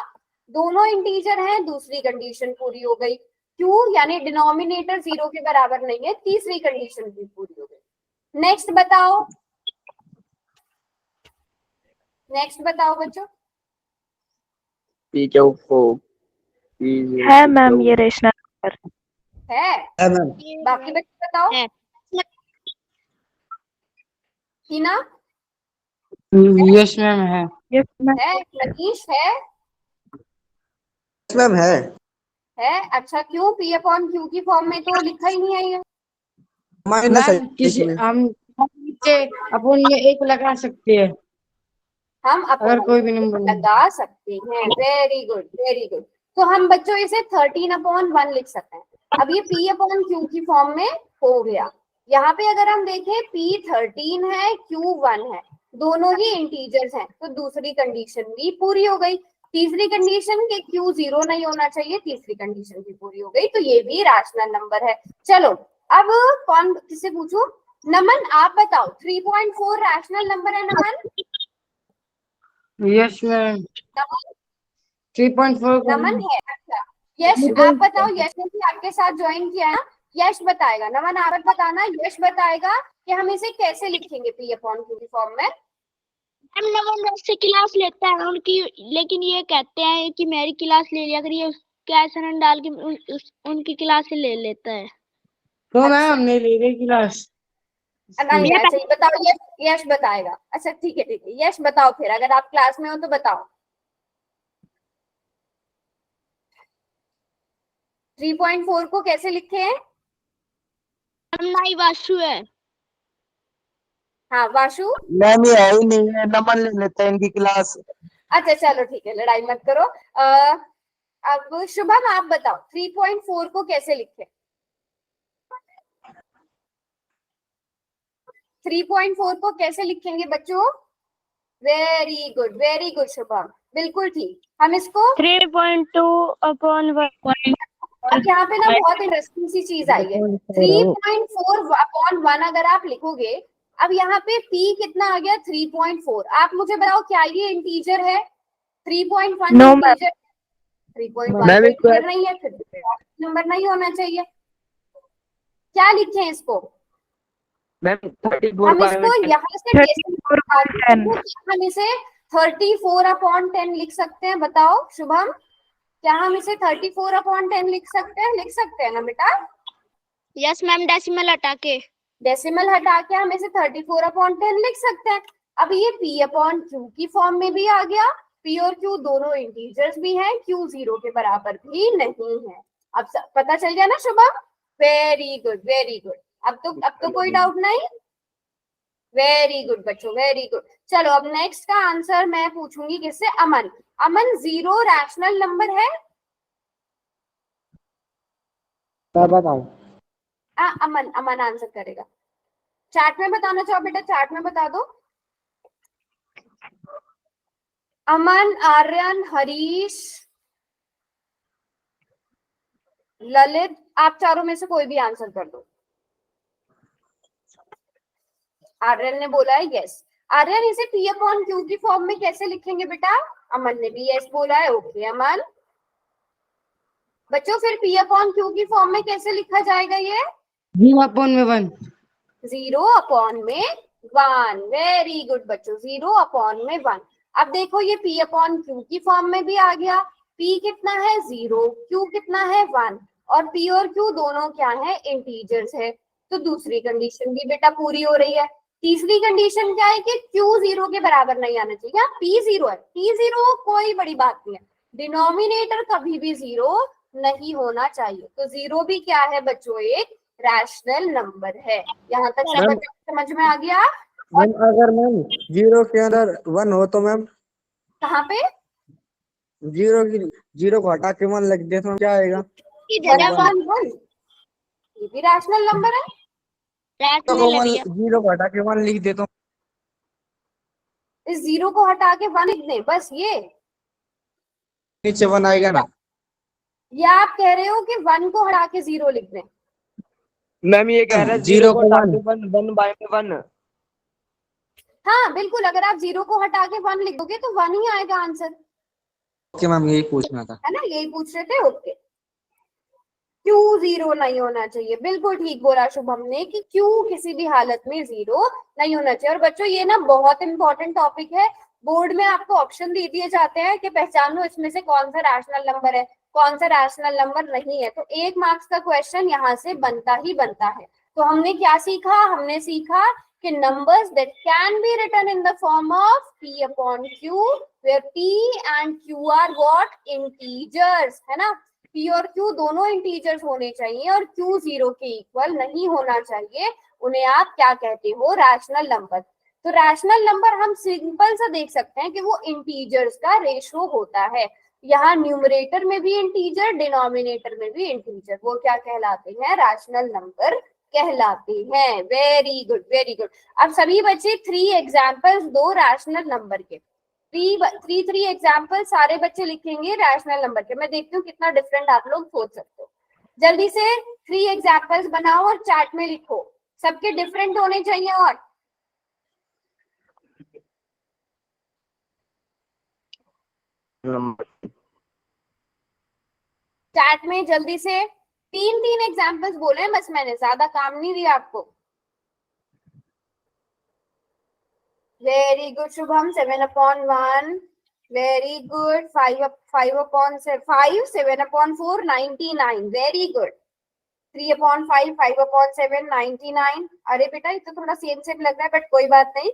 दोनों इंटीजर हैं, दूसरी कंडीशन पूरी हो गई। Q यानी डिनोमिनेटर 0 के बराबर नहीं है, तीसरी कंडीशन भी पूरी हो गई। नेक्स्ट बताओ, नेक्स्ट बताओ बच्चों। पी क्यू को है मैम ये रैशनल नंबर है? बाकी बच्चे बताओ। है। हीना यस मैम है। Yes ma'am. है? मनीष है? मैम है। अच्छा क्यों? P अपॉन Q की फॉर्म में तो लिखा ही नहीं है ये। माइनस मैम किसी हम नीचे अपन में एक लगा सकते हैं हम अगर अपॉन कोई भी नंबर नहीं। लगा सकते हैं। Very good very good. तो हम बच्चों इसे 13/1 लिख सकते हैं। अब ये P अपॉन Q की फॉर्म में हो गया। यहाँ पे अगर हम देखें P 13 है, Q 1 है, दोनों ही इंटीजर्स हैं, तो दूसरी कंडीशन भी पूरी हो गई। तीसरी कंडीशन कि Q 0 नहीं होना चाहिए, तीसरी कंडीशन भी पूरी हो गई, तो ये भी रैशनल नंबर है। चलो अब कौन किससे पूछूं? नमन आप बताओ 3.4 रैशनल नंबर है नमन? Yes ma'am. 3.4 नमन है? अच्छा यश आप बताओ। यश ने भी आपके साथ ज्वाइन किया है ना? यश बताएगा। नमन आप बताना, यश बताएगा कि हम इसे कैसे लिखेंगे P अपॉन Q की फॉर्म में। हम नवंबर से क्लास लेता है उनकी, लेकिन ये कहते हैं कि मेरी क्लास ले लिया करिए, क्या सनन डाल के उनकी क्लास से ले लेता है। तो अच्छा। मैम हमने ले ली क्लास। नहीं अच्छा ये बताओ। यश बताएगा। अच्छा ठीक है यश बताओ फिर, अगर आप क्लास में हो तो बताओ। 3.4 को कैसे लिखे हैं? नहीं वाशु है। हाँ वाशु। मैम ये है ही नहीं है, नमन ले लेते हैं इनकी क्लास। अच्छा चलो ठीक है, लड़ाई मत करो। अब शुभम आप बताओ 3.4 को कैसे लिखे? 3.4 को कैसे लिखेंगे बच्चों? वेरी गुड शुभम, बिल्कुल ठीक। हम इसको 3.2 अपॉन 1. अब यहाँ पे ना बहुत इंटरेस्टिंग सी चीज आई है। 3.4 अपॉन 1 अगर आप लिखोगे, अब यहाँ पे p कितना आ गया? 3.4। आप मुझे बताओ क्या ये इंटीजर है? 3.1 No, इंटीजर? 3.1 मैम तो इसको इंटीजर नहीं है, फिर नंबर नहीं होना चाहिए। क्या लिखें इसको? मैम 34 हम इसको यहाँ से 34/10 हम इसे 34/10 लिख सकते हैं। बताओ शुभम, क्या हम इसे 34/10 लिख सकते हैं? लिख सकते हैं ना बेटा? यस मैम, डेसिमल हटा के। डेसिमल हटा के हम इसे 34/10 लिख सकते हैं। अब ये p/q की फॉर्म में भी आ गया। p और q दोनों इंटीजर्स भी हैं, q 0 के बराबर भी नहीं है। अब पता चल गया ना शुभम? Very good. अब तो कोई डाउट नहीं। वेरी गुड बच्चों, वेरी गुड। चलो अब नेक्स्ट का आंसर मैं पूछूंगी किससे? अमन। अमन, 0 रैशनल नंबर है? बताओ। अमन आंसर करेगा। चैट में बताना चाहो बेटा? चैट में बता दो। अमन, आर्यन, हरीश, ललित, आप चारों में से कोई भी आंसर कर दो। आर्यन ने बोला है यस। आर्यन, इसे p/q की फॉर्म में कैसे लिखेंगे बेटा? अमन ने भी यस बोला है। ओके अमन। बच्चों फिर p/q की फॉर्म में कैसे लिखा जाएगा? ये 0/1। 0/1। वेरी गुड बच्चों, 0/1। अब देखो ये p/q की फॉर्म में भी आ गया। p कितना है? 0, q कितना है? 1, और p और q दोनों क्या है? इंटीजर्स है। तो दूसरी कंडीशन भी बेटा पूरी हो रही है। तीसरी कंडीशन क्या है? कि q 0 के बराबर नहीं आना चाहिए। p 0 है, p 0 कोई बड़ी बात नहीं है। डिनोमिनेटर कभी भी 0 नहीं होना चाहिए। तो 0 भी क्या है बच्चों? एक रैशनल नंबर है। यहाँ तक सब बच्चों को समझ में आ गया? मैम अगर मैम 0 के अंदर 1 हो तो मैम कहाँ पे? 0 को हटा के 1 लिख दे तो क्या आएगा? 1/1। ये भी रैशनल नंबर है। रैशनल है भैया। 0 को हटा के 1 लिख दे तो इस 0 को हटा के 1 लिख दें, बस ये? नीचे 1 आएगा ना? या आप कह रहे हो कि 1 को हटा के 0 लिख दें? मैम ये कह रहा है 0 को हटा के 1/1। हाँ बिल्कुल, अगर आप 0 को हटा के 1 लिख दोगे तो 1 ही आएगा आंसर, ओके मैम, यही पूछना था। है ना? यही पूछ रहे थे। ओके, क्यू 0 नहीं होना चाहिए। बिल्कुल ठीक बोला शुभम ने कि क्यू किसी भी हालत में 0 नहीं होना चाहिए। और बच्चों ये ना बहुत इंपॉर्टेंट टॉपिक है। बोर्ड में आपको ऑप्शन दे दिए जाते हैं कि पहचानो इसमें से कौन सा रैशनल नंबर है, कौन सा रैशनल नंबर नहीं है। तो 1 मार्क्स का क्वेश्चन यहाँ से बनता ही बनता है। तो हमने क्या सीखा? हमने सीखा कि numbers that can be written in the form of p/q, where p and q are what? Integers, है ना? p और q दोनों इंटीजर्स होने चाहिए और q 0 के इक्वल नहीं होना चाहिए। उन्हें आप क्या कहते हो? Rational number. तो रैशनल नंबर हम सिंपल सा देख सकते हैं कि वो इंटीजर्स का रेशो होता है। यहाँ न्यूमरेटर में भी इंटीजर, डिनोमिनेटर में भी इंटीजर, वो क्या कहलाते हैं? रैशनल नंबर कहलाते हैं। Very good, very good. अब सभी बच्चे 3 एग्जाम्पल्स दो रैशनल नंबर के। 3 एग्जाम्पल सारे बच्चे लिखेंगे रैशनल नंबर के। मैं देखती हूँ कितना डिफरेंट आप लोग सोच सकते हो। जल्दी से 3 एग्जाम्पल्स बनाओ और चैट में लिखो। सबके डिफरेंट होने चाहिए। और चैट में जल्दी से 3 एग्जाम्पल्स बोले हैं बस, मैंने ज्यादा काम नहीं दिया आपको। Very good Shubham, 7/1। Very good, 5/5, 7/4, 99। Very good. 3/5, 5/7, 99। अरे बेटा ये तो थोड़ा सेम सेम लग रहा है, बट कोई बात नहीं।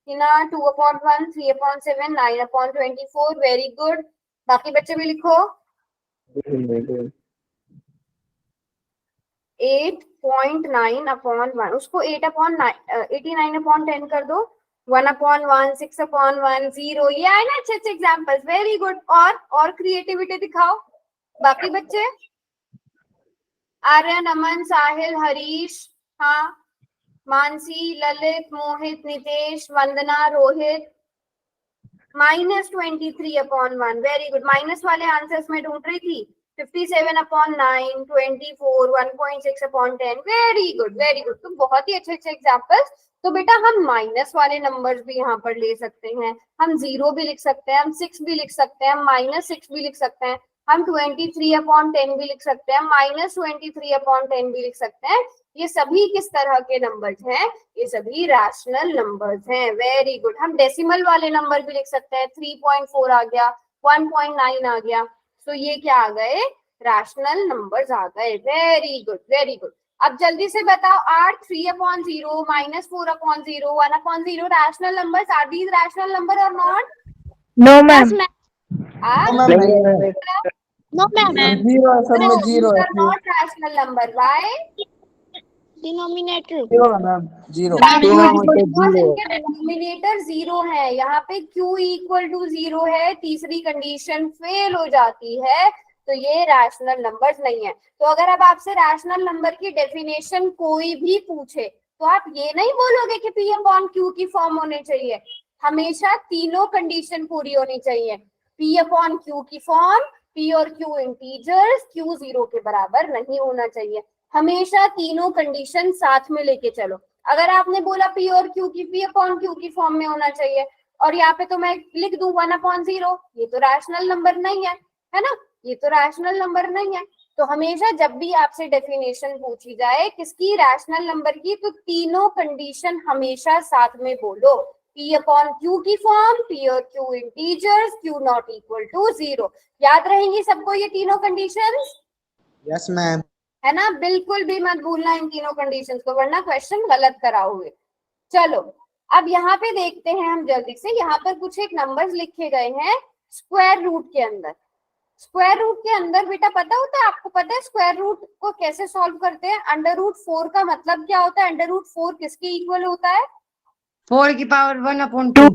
2/1, 3/7, 9/24। Very good. बाकी बच्चे भी लिखो। 8.9 अपॉन 1, उसको 89/10 कर दो, 1/1, 6/1, 0, ये आए ना अच्छे अच्छे एग्जाम्पल्स, वेरी गुड। और क्रिएटिविटी दिखाओ बाकी बच्चे, आर्यन, अमन, साहिल, हरीश, हाँ, मानसी, ललित, मोहित, नितेश, वंदना, रोहित। -23/1, very good. माइनस वाले आंसर्स में ढूंढ रही थी। 57/9, 24, 1.6/10, वेरी गुड वेरी गुड। तो बहुत ही अच्छे अच्छे एग्जाम्पल्स। तो बेटा हम माइनस वाले नंबर्स भी यहाँ पर ले सकते हैं, हम 0 भी लिख सकते हैं, हम 6 भी लिख सकते हैं, हम -6 भी लिख सकते हैं, हम 23/10 भी लिख सकते हैं, -23/10 भी लिख सकते हैं। ये सभी किस तरह के नंबर्स हैं? ये सभी रैशनल नंबर्स हैं, वेरी गुड। हम डेसिमल वाले नंबर भी लिख सकते हैं, 3.4 आ गया, 1.9 आ गया, तो ये क्या आ गए? रैशनल नंबर्स आ गए, वेरी गुड वेरी गुड। अब जल्दी से बताओ, are 3/0, -4/0, 1/0 rational numbers, are these rational number और not? No Yes, ma'am. ma'am. Are नहीं है, No, ma'am. जीरो है, सब में जीरो है, not rational number, why? Denominator. Zero है मैम, जीरो। बिकॉज़ इनके डिनोमिनेटर 0 है। यहाँ पे q = 0 है, तीसरी कंडीशन फेल हो जाती है, तो ये रैशनल नंबर्स नहीं है। तो अगर अब आपसे रैशनल नंबर की डेफिनेशन कोई भी पूछे, तो आप ये नहीं बोलोगे कि P/Q की फॉर्म होनी चाहिए, हमेशा तीनों कंडीशन पूरी होनी चाहिए। P/Q की फॉर्म, P और Q इंटीजर्स, Q 0 के बराबर नहीं होना चाहिए, हमेशा तीनों कंडीशन साथ में लेके चलो। अगर आपने बोला P और Q की P/Q की फॉर्म में होना चाहिए, और यहाँ पे तो मैं लिख दूं 1/0, ये तो रैशनल नंबर नहीं है ना, ये तो रैशनल नंबर नहीं है। तो हमेशा जब भी आपसे डेफिनेशन पूछी जाए किसकी, रैशनल नंबर की, तो तीनों कंडीशन हमेशा साथ में बोलो। P/Q की फॉर्म, P और Q integers, Q not equal to 0। याद रहेंगी सबको ये तीनों कंडीशंस? Yes ma'am. है ना, बिल्कुल भी मत भूलना इन तीनों कंडीशंस को, वरना क्वेश्चन गलत कराओगे। चलो अब यहाँ पे देखते हैं हम जल्दी से, यहाँ पर कुछ एक नंबर्स लिखे गए हैं स्क्वायर रूट के अंदर। स्क्वायर रूट के अंदर बेटा पता होता है आपको, पता है स्क्वायर रूट को कैसे सॉल्व करते हैं? √4 का मतलब क्या होता है? √4 किसके इक्वल होता है? 4 की पावर 1/2।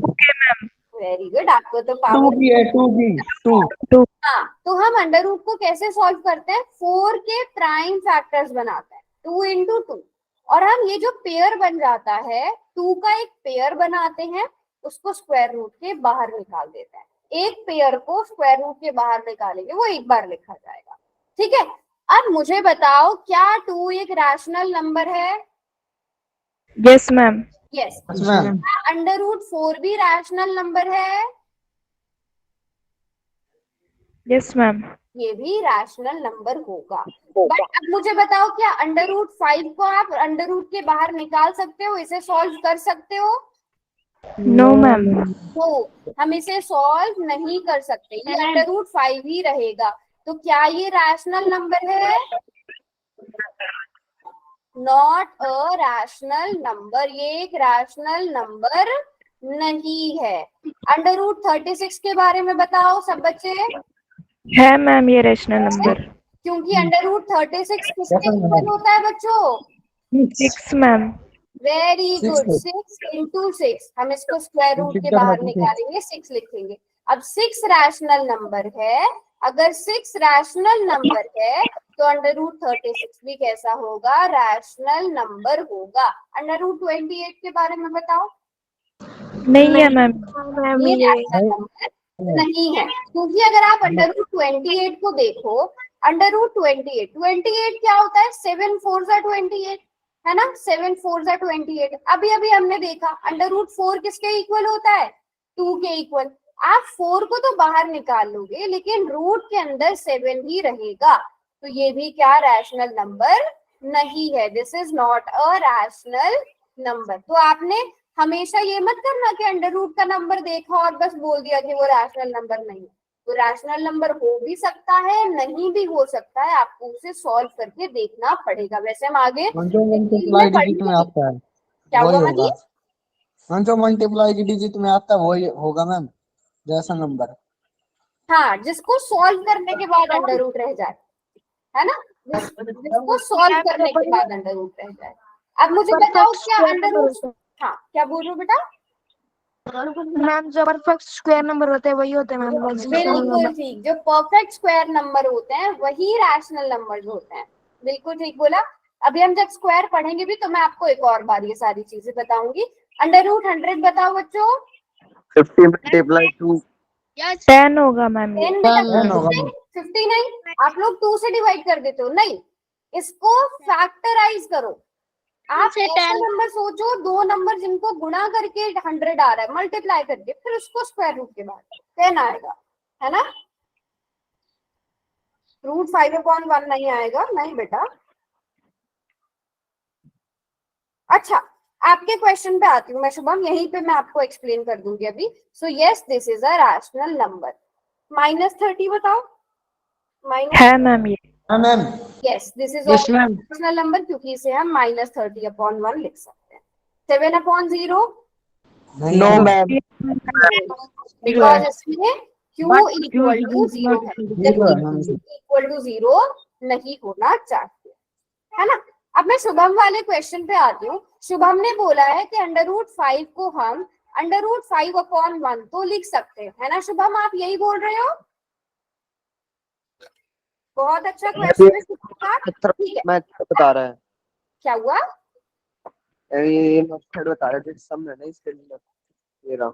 वेरी गुड, आपको तो टू पावर भी है, टू भी, टू। हाँ, तो हम अंडर रूट को कैसे सॉल्व करते हैं? 4 के प्राइम फैक्टर्स बनाते हैं, 2 × 2, और हम ये जो पेयर बन जाता है 2 का एक पेयर बनाते हैं, उसको स्क्वायर रूट के बाहर निकाल देते हैं। एक पेयर को स्क्वायर रूट के बाहर निकालेंगे, वो एक बार लिखा जाएगा, ठीक है। अब मुझे बताओ, क्या 2 एक रैशनल नंबर है? Yes ma'am. यस। मैम। √4 भी रैशनल नंबर है? Yes ma'am. ये भी रैशनल नंबर होगा। बट अब मुझे बताओ, क्या √5 को आप अंडर रूट के बाहर निकाल सकते हो, इसे सॉल्व कर सकते हो? No ma'am. तो हम इसे सॉल्व नहीं कर सकते, ये √5 ही रहेगा। तो क्या ये रैशनल नंबर है? नॉट अ रैशनल नंबर, ये एक रैशनल नंबर नहीं है। √36 के बारे में बताओ सब बच्चे। है मैम ये रैशनल नंबर। क्योंकि √36 किसके इक्वल होता है बच्चों? 6 मैम। Very good, 6 × 6। हम इसको स्क्वायर रूट के बाहर निकालेंगे, 6 लिखेंगे। अब 6 रैशनल नंबर है, अगर 6 रैशनल नंबर है तो √36 भी कैसा होगा? रैशनल नंबर होगा। √28 के बारे में बताओ। नहीं है मैम। ये रैशनल नंबर नहीं है, क्योंकि अगर आप √28 को देखो, √28 क्या होता है? 7 4 28 है ना, 7 4 28। अभी अभी हमने देखा √4 किसके इक्वल होता है? 2 के इक्वल। आप 4 को तो बाहर निकाल लोगे, लेकिन रूट के अंदर 7 ही रहेगा, तो ये भी क्या रैशनल नंबर नहीं है। This is not a rational number. तो आपने हमेशा ये मत करना कि अंडर रूट का नंबर देखा और बस बोल दिया कि वो रैशनल नंबर नहीं है। तो रैशनल नंबर हो भी सकता है, नहीं भी हो सकता है, आपको उसे सॉल्व करके देखना पड़ेगा। वैसे हम आगे जो मल्टीप्लाई डिजिट में आता है क्या वही हुआ होगा। जो मल्टीप्लाई की डिजिट में आता है वही होगा मैम रैशनल नंबर। हाँ, जिसको सॉल्व करने के बाद अंडर रूट रह जाए, है ना। जिसको सॉल्व करने के बाद अंडर रूट रह जाए। अब मुझे बताओ क्या अंडर रूट, हाँ क्या बोल रहे हो बेटा? मैम जो परफेक्ट स्क्वायर नंबर होते हैं वही होते हैं मैम। बिल्कुल ठीक, जो परफेक्ट स्क्वायर नंबर होते हैं वही रैशनल नंबर्स होते हैं। बिल्कुल ठीक बोला। अभी हम जब स्क्वायर पढ़ेंगे भी तो मैं आपको एक और बार ये सारी चीजें बताऊंगी। अंडर रूट 100 बताओ बच्चों। 50 मल्टीप्लाई 2 10 होगा मैम ये। 10 बेटा, 10 होगा। 50 नहीं, आप लोग 2 से डिवाइड कर देते हो। नहीं, इसको फैक्टराइज करो। आप से ऐसा 10 नंबर सोचो, दो नंबर जिनको गुणा करके 100 आ रहा है, मल्टीप्लाई करके फिर उसको स्क्वायर रूट के बाद 10 आएगा, है ना? रूट 5/1 नहीं आएगा, नहीं बेटा। अच्छा, आपके क्वेश्चन पे आती हूँ मैं शुभम, यहीं पे मैं आपको एक्सप्लेन कर दूंगी अभी। So yes, this is a rational number. -30 बताओ। है मैम ये। हाँ ma'am. Yes, this is yes ma'am. Rational number, क्योंकि इसे हम -30/1 लिख सकते हैं। 7/0 नहीं नो है मैम। बिकॉज इसमें q इक्वल टू 0 है, जीरो है मैम। जबकि इक्वल टू 0 नहीं होना चाहिए, है ना? अब मैं शुभम वाले क्वेश्चन पे आती हूँ। शुभम ने बोला है कि अंडर रूट 5 को हम अंडर रूट 5/1 तो लिख सकते हैं, है ना शुभम? आप यही बोल रहे हो? बहुत अच्छा क्वेश्चन है शुभम का। ठीक है, मैं बता रहा है, क्या हुआ? ये मेथड बता रहा है, सम है ना इसके लिए ये रहा।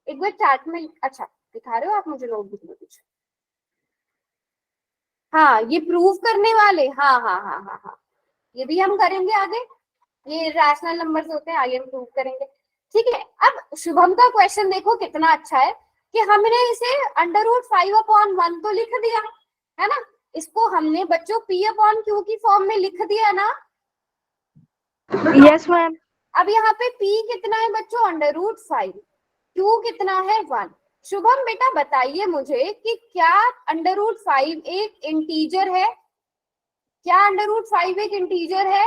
एक बार चैट में, अच्छा दिखा रहे हो आप मुझे नोटबुक में कुछ? हाँ, ये प्रूव करने वाले, हाँ हाँ हाँ हाँ हाँ, ये भी हम करेंगे आगे। ये रैशनल नंबर्स होते हैं, आगे हम प्रूव करेंगे। ठीक है, अब शुभम का क्वेश्चन देखो कितना अच्छा है कि हमने इसे अंडर रूट 5/1 तो लिख दिया, है ना? इसको हमने बच्चों p/q की फॉर्म में लिख दिया ना। Yes ma'am. अब यहाँ पे p कितना है बच्चों? Under root 5। q कितना है? 1। शुभम बेटा बताइए मुझे कि क्या अंडर रूट 5 एक इंटीजर है? क्या अंडर रूट 5 एक इंटीजर है?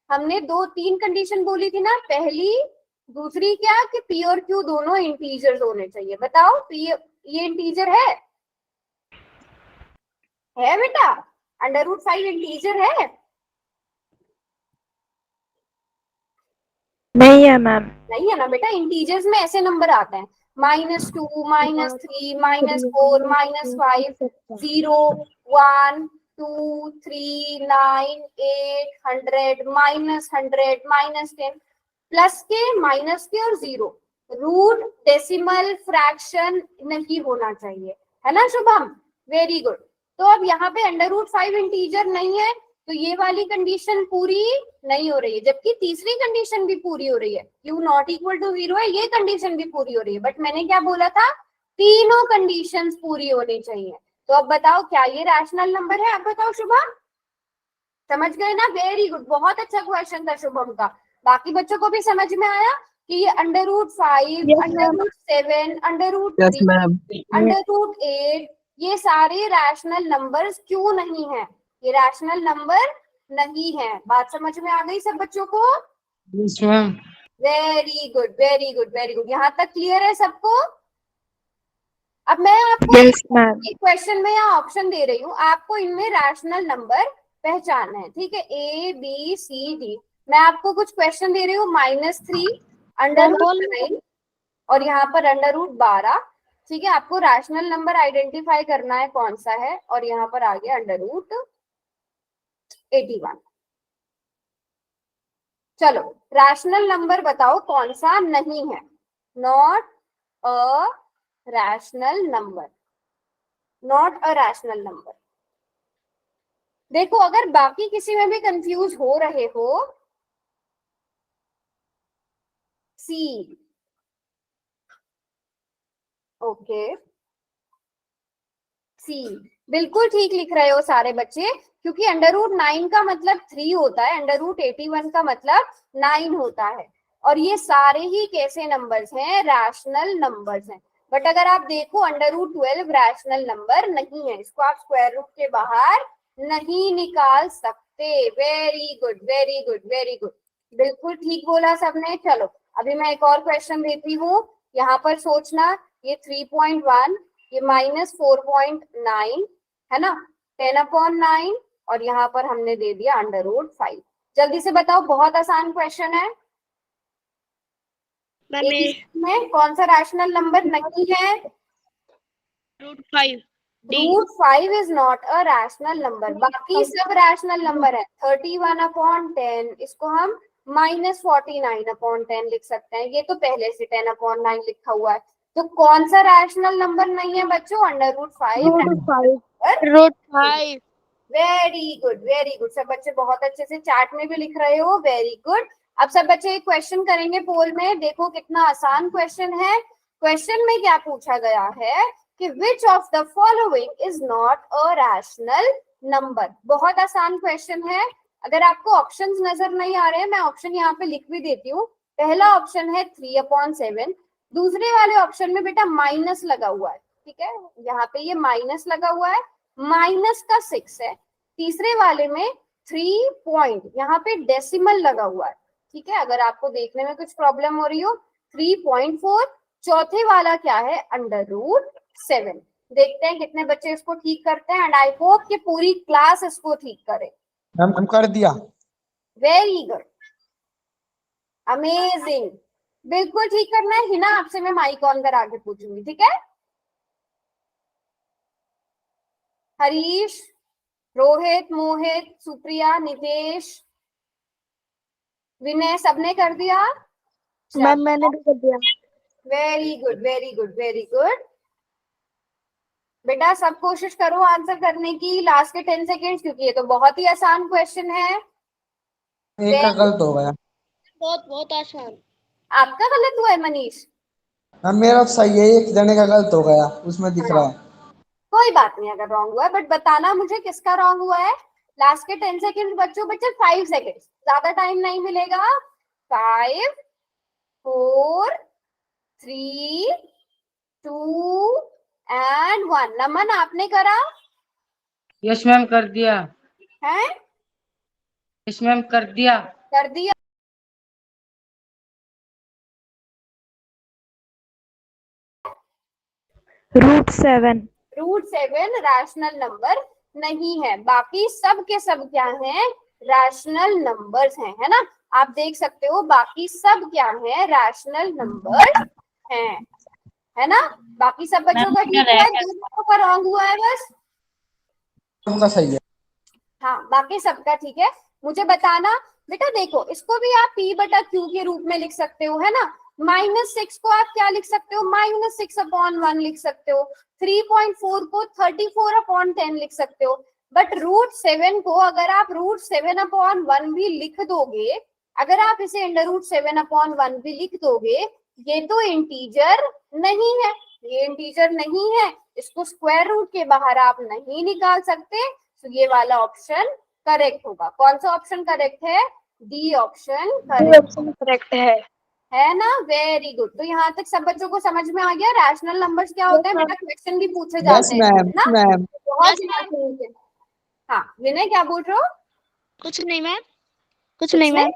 हमने 2-3 कंडीशन बोली थी ना, पहली, दूसरी क्या कि p और q दोनों इंटीजर्स होने चाहिए। बताओ p ये इंटीजर है बेटा? अंडर रूट 5 इंटीजर है? नहीं है मैम। नहीं है ना बेटा। इंटीजर्स में ऐसे नंबर आते हैं -2, -3, -4, -5, 0, 1, 2, 3, 9, 8, 100, -100, -10, प्लस के, माइनस के और 0। रूट, डेसिमल, फ्रैक्शन नहीं होना चाहिए, है ना शुभम? Very good. तो अब यहाँ पे अंडर रूट 5 इंटीजर नहीं है, तो ये वाली कंडीशन पूरी नहीं हो रही है, जबकि तीसरी कंडीशन भी पूरी हो रही है, q नॉट इक्वल टू 0 है, ये कंडीशन भी पूरी हो रही है। बट मैंने क्या बोला था? तीनों कंडीशंस पूरी होनी चाहिए। तो अब बताओ क्या ये रैशनल नंबर है? आप बताओ शुभम, समझ गए ना? वेरी गुड, बहुत अच्छा क्वेश्चन था शुभम का। बाकी बच्चों को भी समझ में आया कि ये under root 5, under root 7, under root 3, ma'am. Under root 8, ये सारे रैशनल नंबर्स क्यों नहीं है? ये रैशनल नंबर नहीं है। बात समझ में आ गई सब बच्चों को? Yes ma'am. Very good very good very good, यहाँ तक क्लियर है सबको? अब मैं आपको यस मैम। एक क्वेश्चन में यहाँ ऑप्शन दे रही हूँ, आपको इनमें रैशनल नंबर पहचानना है, ठीक है? A B C D। मैं आपको कुछ क्वेश्चन दे रही हूँ, -3, अंडर रूट 9 और यहाँ पर अंडर रूट 12। ठीक है, आपको रैशनल नंबर आइडेंटिफाई करना है कौन सा है, और यहाँ पर आ गया अंडर रूट 81। चलो, रैशनल नंबर बताओ कौन सा नहीं है? Not a rational number, not a rational number. देखो, अगर बाकी किसी में भी कंफ्यूज हो रहे हो, सी, ओके, सी बिल्कुल ठीक लिख रहे हो सारे बच्चे, क्योंकि अंडर रूट 9 का मतलब 3 होता है, अंडर रूट 81 का मतलब 9 होता है, और ये सारे ही कैसे नंबर्स हैं? रैशनल नंबर्स हैं। बट अगर आप देखो, अंडर रूट 12 रैशनल नंबर नहीं है, इसको आप स्क्वायर रूट के बाहर नहीं निकाल सकते। Very good very good very good, बिल्कुल ठीक बोला सबने। चलो, अभी मैं एक और क्वेश्चन देती हूँ, यहाँ पर सोचना। ये 3.1, ये -4.9, है ना? 10/9 और यहाँ पर हमने दे दिया √5। जल्दी से बताओ, बहुत आसान क्वेश्चन है। मैम में कौन सा रैशनल नंबर नहीं है? √5 √5 is not a rational number, बाकी सब रैशनल नंबर है। 31/10 इसको हम -49/10 लिख सकते हैं, ये तो पहले से 10/9 लिखा हुआ है। तो कौन सा रैशनल नंबर नहीं है बच्चों? √5। √5 वेरी गुड, वेरी गुड। सब बच्चे बहुत अच्छे से चैट में भी लिख रहे हो, वेरी गुड। अब सब बच्चे एक क्वेश्चन करेंगे पोल में, देखो कितना आसान क्वेश्चन है। क्वेश्चन में क्या पूछा गया है कि which of the following is not a rational number. बहुत आसान क्वेश्चन है। अगर आपको ऑप्शंस नजर नहीं आ रहे हैं, मैं ऑप्शन यहाँ पे लिख भी देती हूँ। पहला ऑप्शन है 3/7, दूसरे वाले ऑप्शन में बेटा माइनस लगा हुआ है, ठीक है, यहाँ पे ये माइनस लगा हुआ है, माइनस का 6 है। तीसरे वाले में 3 पॉइंट, यहाँ पे डेसिमल लगा हुआ है, ठीक है, अगर आपको देखने में कुछ प्रॉब्लम हो रही हो 3.4। चौथे वाला क्या है? √7। देखते हैं कितने बच्चे इसको ठीक करते हैं, एंड आई होप कि पूरी क्लास इसको ठीक करे। मैम कर दिया। वेरी गुड, अमेजिंग, बिल्कुल ठीक करना है। हिना आपसे मैं माइक ऑन करा के पूछूंगी, ठीक है? हरीश, रोहित, मोहित, सुप्रिया, नितेश, विनय, सबने कर दिया? मैम मैंने भी कर दिया। Very good, very good, very good. बेटा सब कोशिश करो आंसर करने की लास्ट के 10 सेकेंड्स, क्योंकि ये तो बहुत ही आसान क्वेश्चन है। एक का गलत हो गया। बहुत बहुत आसान। आपका गलत हुआ है मनीष? मैम मेरा तो सही है, एक जने का गलत हो गया, उसमें दिख रहा है। कोई बात नहीं अगर रॉन्ग हुआ है, बट बताना मुझे किसका रॉन्ग हुआ है। लास्ट के 10 सेकेंड बच्चों, बच्चे 5 सेकेंड, ज्यादा टाइम नहीं मिलेगा। 5 4 3 2 एंड 1। नमन आपने करा यस मैम कर दिया। है? यस मैम कर दिया। कर दिया। √7। √7 रैशनल नंबर नहीं है, बाकी सब के सब क्या हैं? रैशनल नंबर्स हैं, है ना? आप देख सकते हो बाकी सब क्या है? रैशनल नंबर्स हैं, है ना? बाकी सब बच्चों का ठीक हुआ है, 2 बच्चों का रॉन्ग हुआ है बस। सबका सही है। हाँ, बाकी सबका ठीक है। मुझे बताना बेटा, देखो इसको भी आप P/Q के रूप में लिख सकते हो, है ना? -6 को आप क्या लिख सकते हो? -6/1 लिख सकते हो। 3.4 को 34/10 लिख सकते हो। बट √7 को अगर आप √7/1 भी लिख दोगे, अगर आप इसे √7/1 भी लिख दोगे, ये तो इंटीजर नहीं है, ये इंटीजर नहीं है, इसको स्क्वायर रूट के बाहर आप नहीं निकाल सकते। तो ये वाला ऑप्शन करेक्ट होगा। कौन सा ऑप्शन करेक्ट है? डी ऑप्शन करेक्ट है ना? Very good. तो यहाँ तक सब बच्चों को समझ में आ गया रैशनल नंबर्स क्या होते हैं? बेटा क्वेश्चन भी पूछे यस जाते हैं मैम, ना, मैम। बहुत ही। हाँ विनय क्या बोल रहे हो? कुछ नहीं मैम, कुछ नहीं मैम।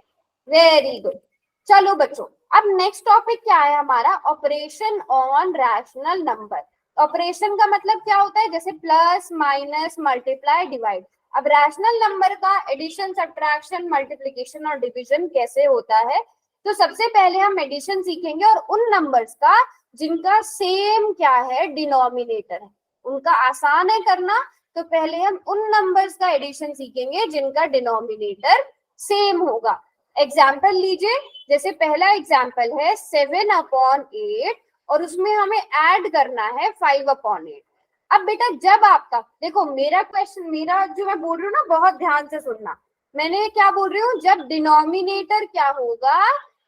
Very good. चलो बच्चों, अब नेक्स्ट टॉपिक क्या है हमारा? Operation on rational number. Operation का मतलब क्या होता है? जैसे प्लस, माइनस, मल्टीप्लाई, डिवाइड। अब रैशनल नंबर का एडिशन, सब्ट्रैक्शन, मल्टीप्लिकेशन और डिवीजन कैसे होता है? तो सबसे पहले हम एडिशन सीखेंगे, और उन नंबर्स का जिनका सेम क्या है? डिनोमिनेटर है, उनका आसान है करना। तो पहले हम उन नंबर्स का एडिशन सीखेंगे जिनका डिनोमिनेटर सेम होगा। एग्जाम्पल लीजिए, जैसे पहला एग्जाम्पल है 7/8 और उसमें हमें ऐड करना है 5/8। अब बेटा जब आपका, देखो मेरा क्वेश्चन, मेरा जो मैं बोल रही हूँ ना, बहुत ध्यान से सुनना। मैंने क्या बोल रही हूँ? जब डिनोमिनेटर क्या होगा?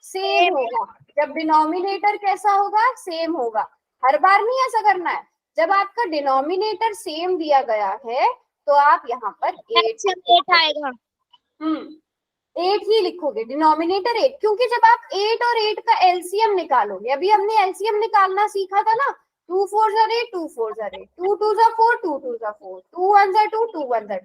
सेम होगा। जब डिनोमिनेटर कैसा होगा? सेम होगा। हर बार नहीं ऐसा करना है। जब आपका डिनोमिनेटर सेम दिया गया है तो आप यहाँ पर 8 आएगा। 8 ही लिखोगे, डिनोमिनेटर 8, क्योंकि जब आप 8 और 8 का एलसीएम निकालोगे, अभी हमने एलसीएम निकालना सीखा था ना, 2 4 8, 2 4 8, 2 2 4, 2 2 4, 2 1 2, 2 1 2,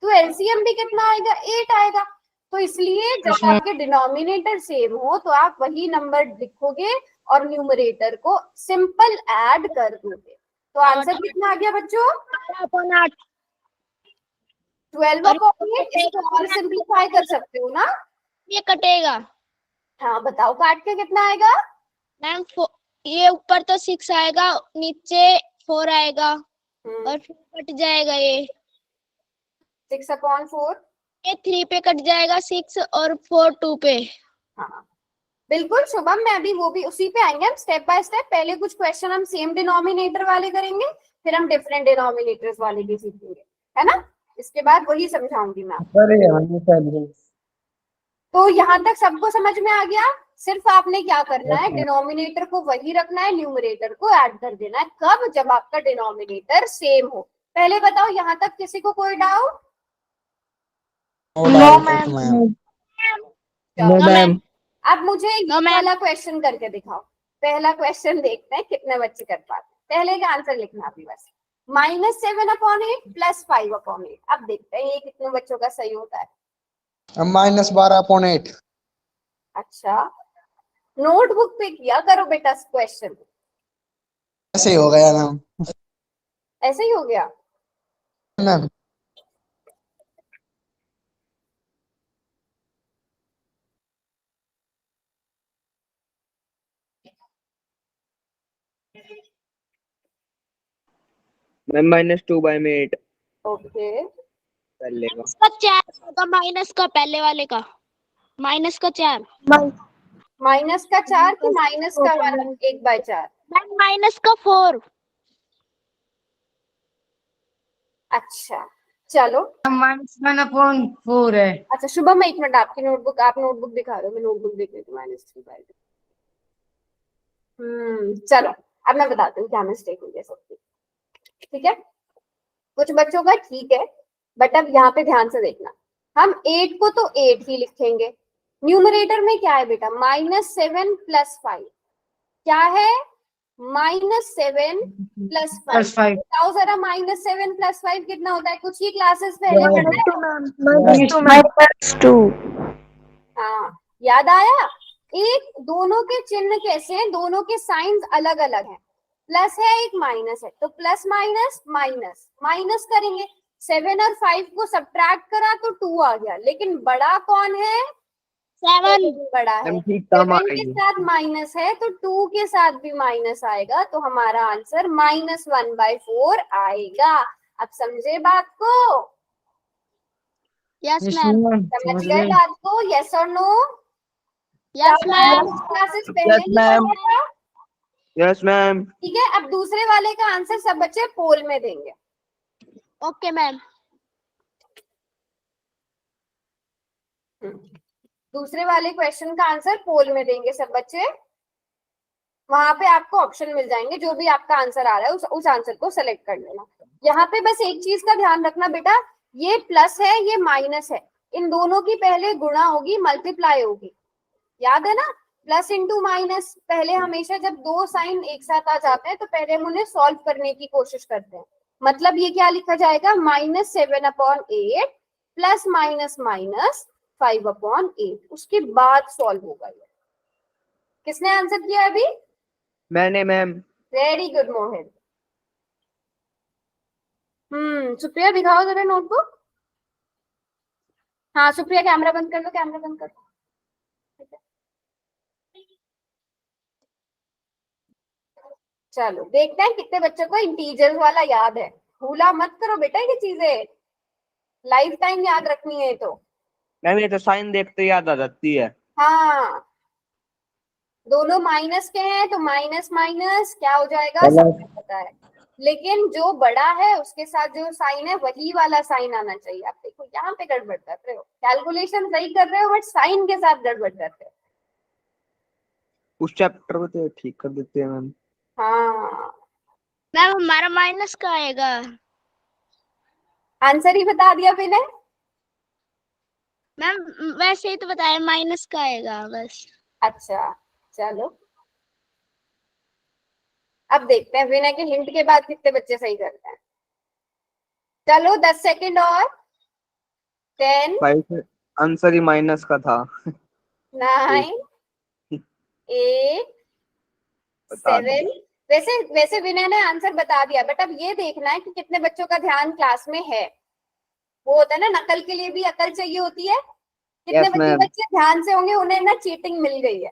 तो एलसीएम भी कितना आएगा? 8 आएगा। तो इसलिए जब आपके डिनोमिनेटर सेम हो तो आप वही नंबर लिखोगे और न्यूमरेटर को सिंपल ऐड कर दोगे। तो आंसर कितना आ गया बच्चों? 8 12/8 इसको और सिंप्लीफाई कर सकते हो ना। ये कटेगा हाँ बताओ काट के कितना आएगा। मैम। ये ऊपर तो 6 आएगा, नीचे 4 आएगा और फिर कट जाएगा ये 6/4। ये 3 पे कट जाएगा 6 और 4 2 पे। हाँ बिल्कुल शुभम, मैं अभी वो भी उसी पे आएंगे हम स्टेप बाय स्टेप। पहले कुछ क्वेश्चन हम सेम डिनोमिनेटर वाले करेंगे, फिर हम डिफरेंट डिनोमिनेटर्स वाले भी सीखेंगे, है ना। इसके बाद वही समझाऊंगी मैं। तो यहाँ तक सबको समझ में आ गया। सिर्फ आपने क्या करना है, डिनोमिनेटर को वही रखना है, न्यूमरेटर को ऐड कर देना है। कब? जब आपका डिनोमिनेटर सेम हो। पहले बताओ यहाँ तक किसी को कोई doubt? No ma'am. No ma'am. अब मुझे ये वाला क्वेश्चन करके दिखाओ। पहला क्वेश्चन देखते हैं कितने बच्चे कर पाते हैं। पहले का आंसर लिखना अभी बस। -7/8 +5/8। अब देखते हैं ये कितने बच्चों का सही होता है। -12/8। अच्छा, नोटबुक पे किया करो बेटा क्वेश्चन। ऐसे ही हो गया मैम। ऐसे ही हो गया मैम मैम -2/8 ओके। पहले का। इसका 4 होगा माइनस का, पहले वाले का माइनस का 4। माइनस का 4 कि माइनस का 1/4? मैम माइनस का 4। अच्छा चलो। -1/4 है। अच्छा शुभम एक मिनट, आपकी नोटबुक, आप नोटबुक दिखा रहे हो, मैं नोटबुक देख लेती हूँ। -3/2। चलो अब मैं बताती हूँ क्या मिस्टेक हुई है सबकी। ठीक है, कुछ बच्चों का ठीक है, बट अब यहाँ पे ध्यान से देखना। हम 8 को तो 8 ही लिखेंगे। न्यूमरेटर में क्या है बेटा? -7 + 5 क्या है? -7 + 5। +5 बताओ जरा, -7 + 5 कितना होता है? कुछ ही क्लासेस पहले पढ़ा है। -2। हाँ याद आया। एक दोनों के चिन्ह कैसे हैं? दोनों के साइंस अलग अलग हैं। प्लस है एक माइनस है, तो प्लस माइनस माइनस माइनस करेंगे। 7 और 5 को सब्ट्रैक्ट करा तो 2 आ गया, लेकिन बड़ा कौन है? 7। बड़ा है। मैम ठीक काम 7 के आएगी। साथ माइनस है तो 2 के साथ भी माइनस आएगा, तो हमारा आंसर -1/4 आएगा। अब समझे बात को? Yes yes ma'am. मैम, समझ समझ गए गए। बात को? यस और नो? Yes ma'am. क्लासेस पहले यस ही मैम। पढ़ा था। Yes ma'am. ठीक है, अब दूसरे वाले का आंसर सब बच्चे पोल में देंगे। Okay ma'am. दूसरे वाले क्वेश्चन का आंसर पोल में देंगे सब बच्चे। वहां पे आपको ऑप्शन मिल जाएंगे, जो भी आपका आंसर आ रहा है उस आंसर को सेलेक्ट कर लेना। यहाँ पे बस एक चीज का ध्यान रखना बेटा, ये प्लस है ये माइनस है, इन दोनों की पहले गुणा होगी, मल्टीप्लाई होगी। याद है ना? Plus into minus. पहले हमेशा जब दो साइन एक साथ आ जाते हैं तो पहले हम उन्हें सॉल्व करने की कोशिश करते हैं। मतलब ये क्या लिखा जाएगा? -7/8 प्लस माइनस माइनस 5/8। उसके बाद सॉल्व होगा ये। किसने आंसर किया अभी? मैंने मैम। वेरी गुड मोहित। सुप्रिया दिखाओ जरा नोटबुक। हाँ सुप्रिया कैमरा बंद कर लो, कैमरा बंद कर लो। चलो देखते हैं कितने बच्चों को इंटीजर्स वाला याद है। भूला मत करो बेटा ये चीजें, लाइफ टाइम याद रखनी है तो। मैम ये तो साइन देखते याद आ जाती है। हाँ, दोनों माइनस के हैं तो माइनस माइनस क्या हो जाएगा? सबको पता है। लेकिन जो बड़ा है उसके साथ जो साइन है वही वाला साइन आना चाहिए। आप देखो यहाँ पे गड़बड़ कर रहे हो, कैलकुलेशन सही कर रहे हो बट साइन के साथ गड़बड़ कर रहे हो। उस चैप्टर को तो ठीक कर देते हैं मैम। हाँ, मैम हमारा माइनस का आएगा। आंसर ही बता दिया मैंने। मैम वैसे ही तो बताया माइनस का आएगा बस। अच्छा चलो, अब देखते हैं विनय के हिंट के बाद कितने बच्चे सही करते हैं। चलो 10 सेकंड और। 10 5 आंसर ही माइनस का था। 9 8 बता 7। वैसे वैसे विनय ने आंसर बता दिया, बट अब ये देखना है कि कितने बच्चों का ध्यान क्लास में है। वो होता है ना, नकल के लिए भी अकल चाहिए होती है। कितने Yes, ma'am. बच्चे ध्यान से होंगे, उन्हें ना चीटिंग मिल गई है।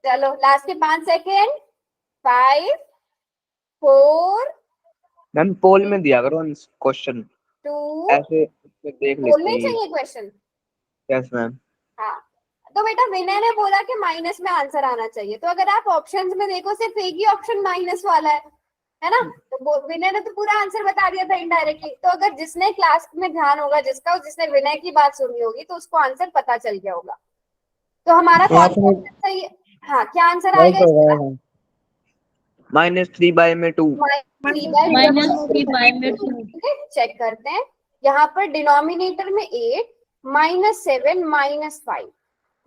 चलो लास्ट के 5 सेकेंड, 5 4 मैम पोल में दिया करो क्वेश्चन, 2, ऐसे उसमें देख बोलने लेते हैं। चाहिए क्वेश्चन। Yes ma'am. हाँ, तो बेटा विनय ने बोला कि माइनस में आंसर आना चाहिए, तो अगर आप ऑप्शंस में देखो सिर्फ एक ही ऑप्शन माइनस वाला है ना, तो विनय ने तो पूरा आंसर बता दिया था इनडायरेक्टली। तो अगर जिसने क्लास में ध्यान होगा जिसका, और जिसने विनय की बात सुनी होगी, तो उसको आंसर पता चल गया होगा। तो हमारा कौन सा आपने आंसर सही है? हाँ, क्या आंसर आएगा इसका? -3/2। -3/2। चेक करते हैं। यहाँ पर डिनोमिनेटर में 8, -7, -5,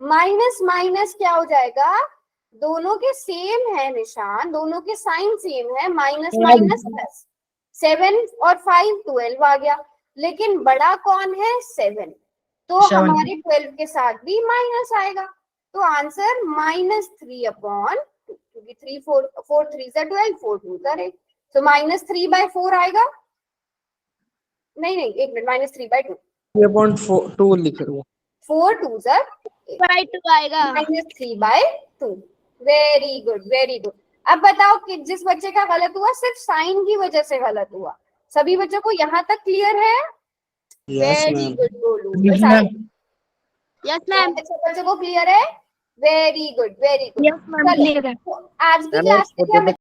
माइनस माइनस क्या हो जाएगा? दोनों के सेम है निशान, दोनों के साइन सेम है, माइनस माइनस प्लस। 7 और 5 12 आ गया, लेकिन बड़ा कौन है? 7, तो 7। हमारे 12 के साथ भी माइनस आएगा। तो आंसर -3/2, क्योंकि 3 4 3 12, 4 2 8, तो -3/4 आएगा। नहीं नहीं, एक मिनट, -3/2, 3.2 लिख रहे हो। 4 2 2 आएगा। -3/2। Very good, very good. अब बताओ कि जिस बच्चे का गलत हुआ सिर्फ साइन की वजह से गलत हुआ। सभी बच्चों को यहाँ तक क्लियर है? Yes very ma'am. गुड बोलू। Yes, ma'am. Yes ma'am. बच्चों को क्लियर है? Very good, very good. Yes ma'am, clear है। आज की मैम, क्लास में छोटे क्या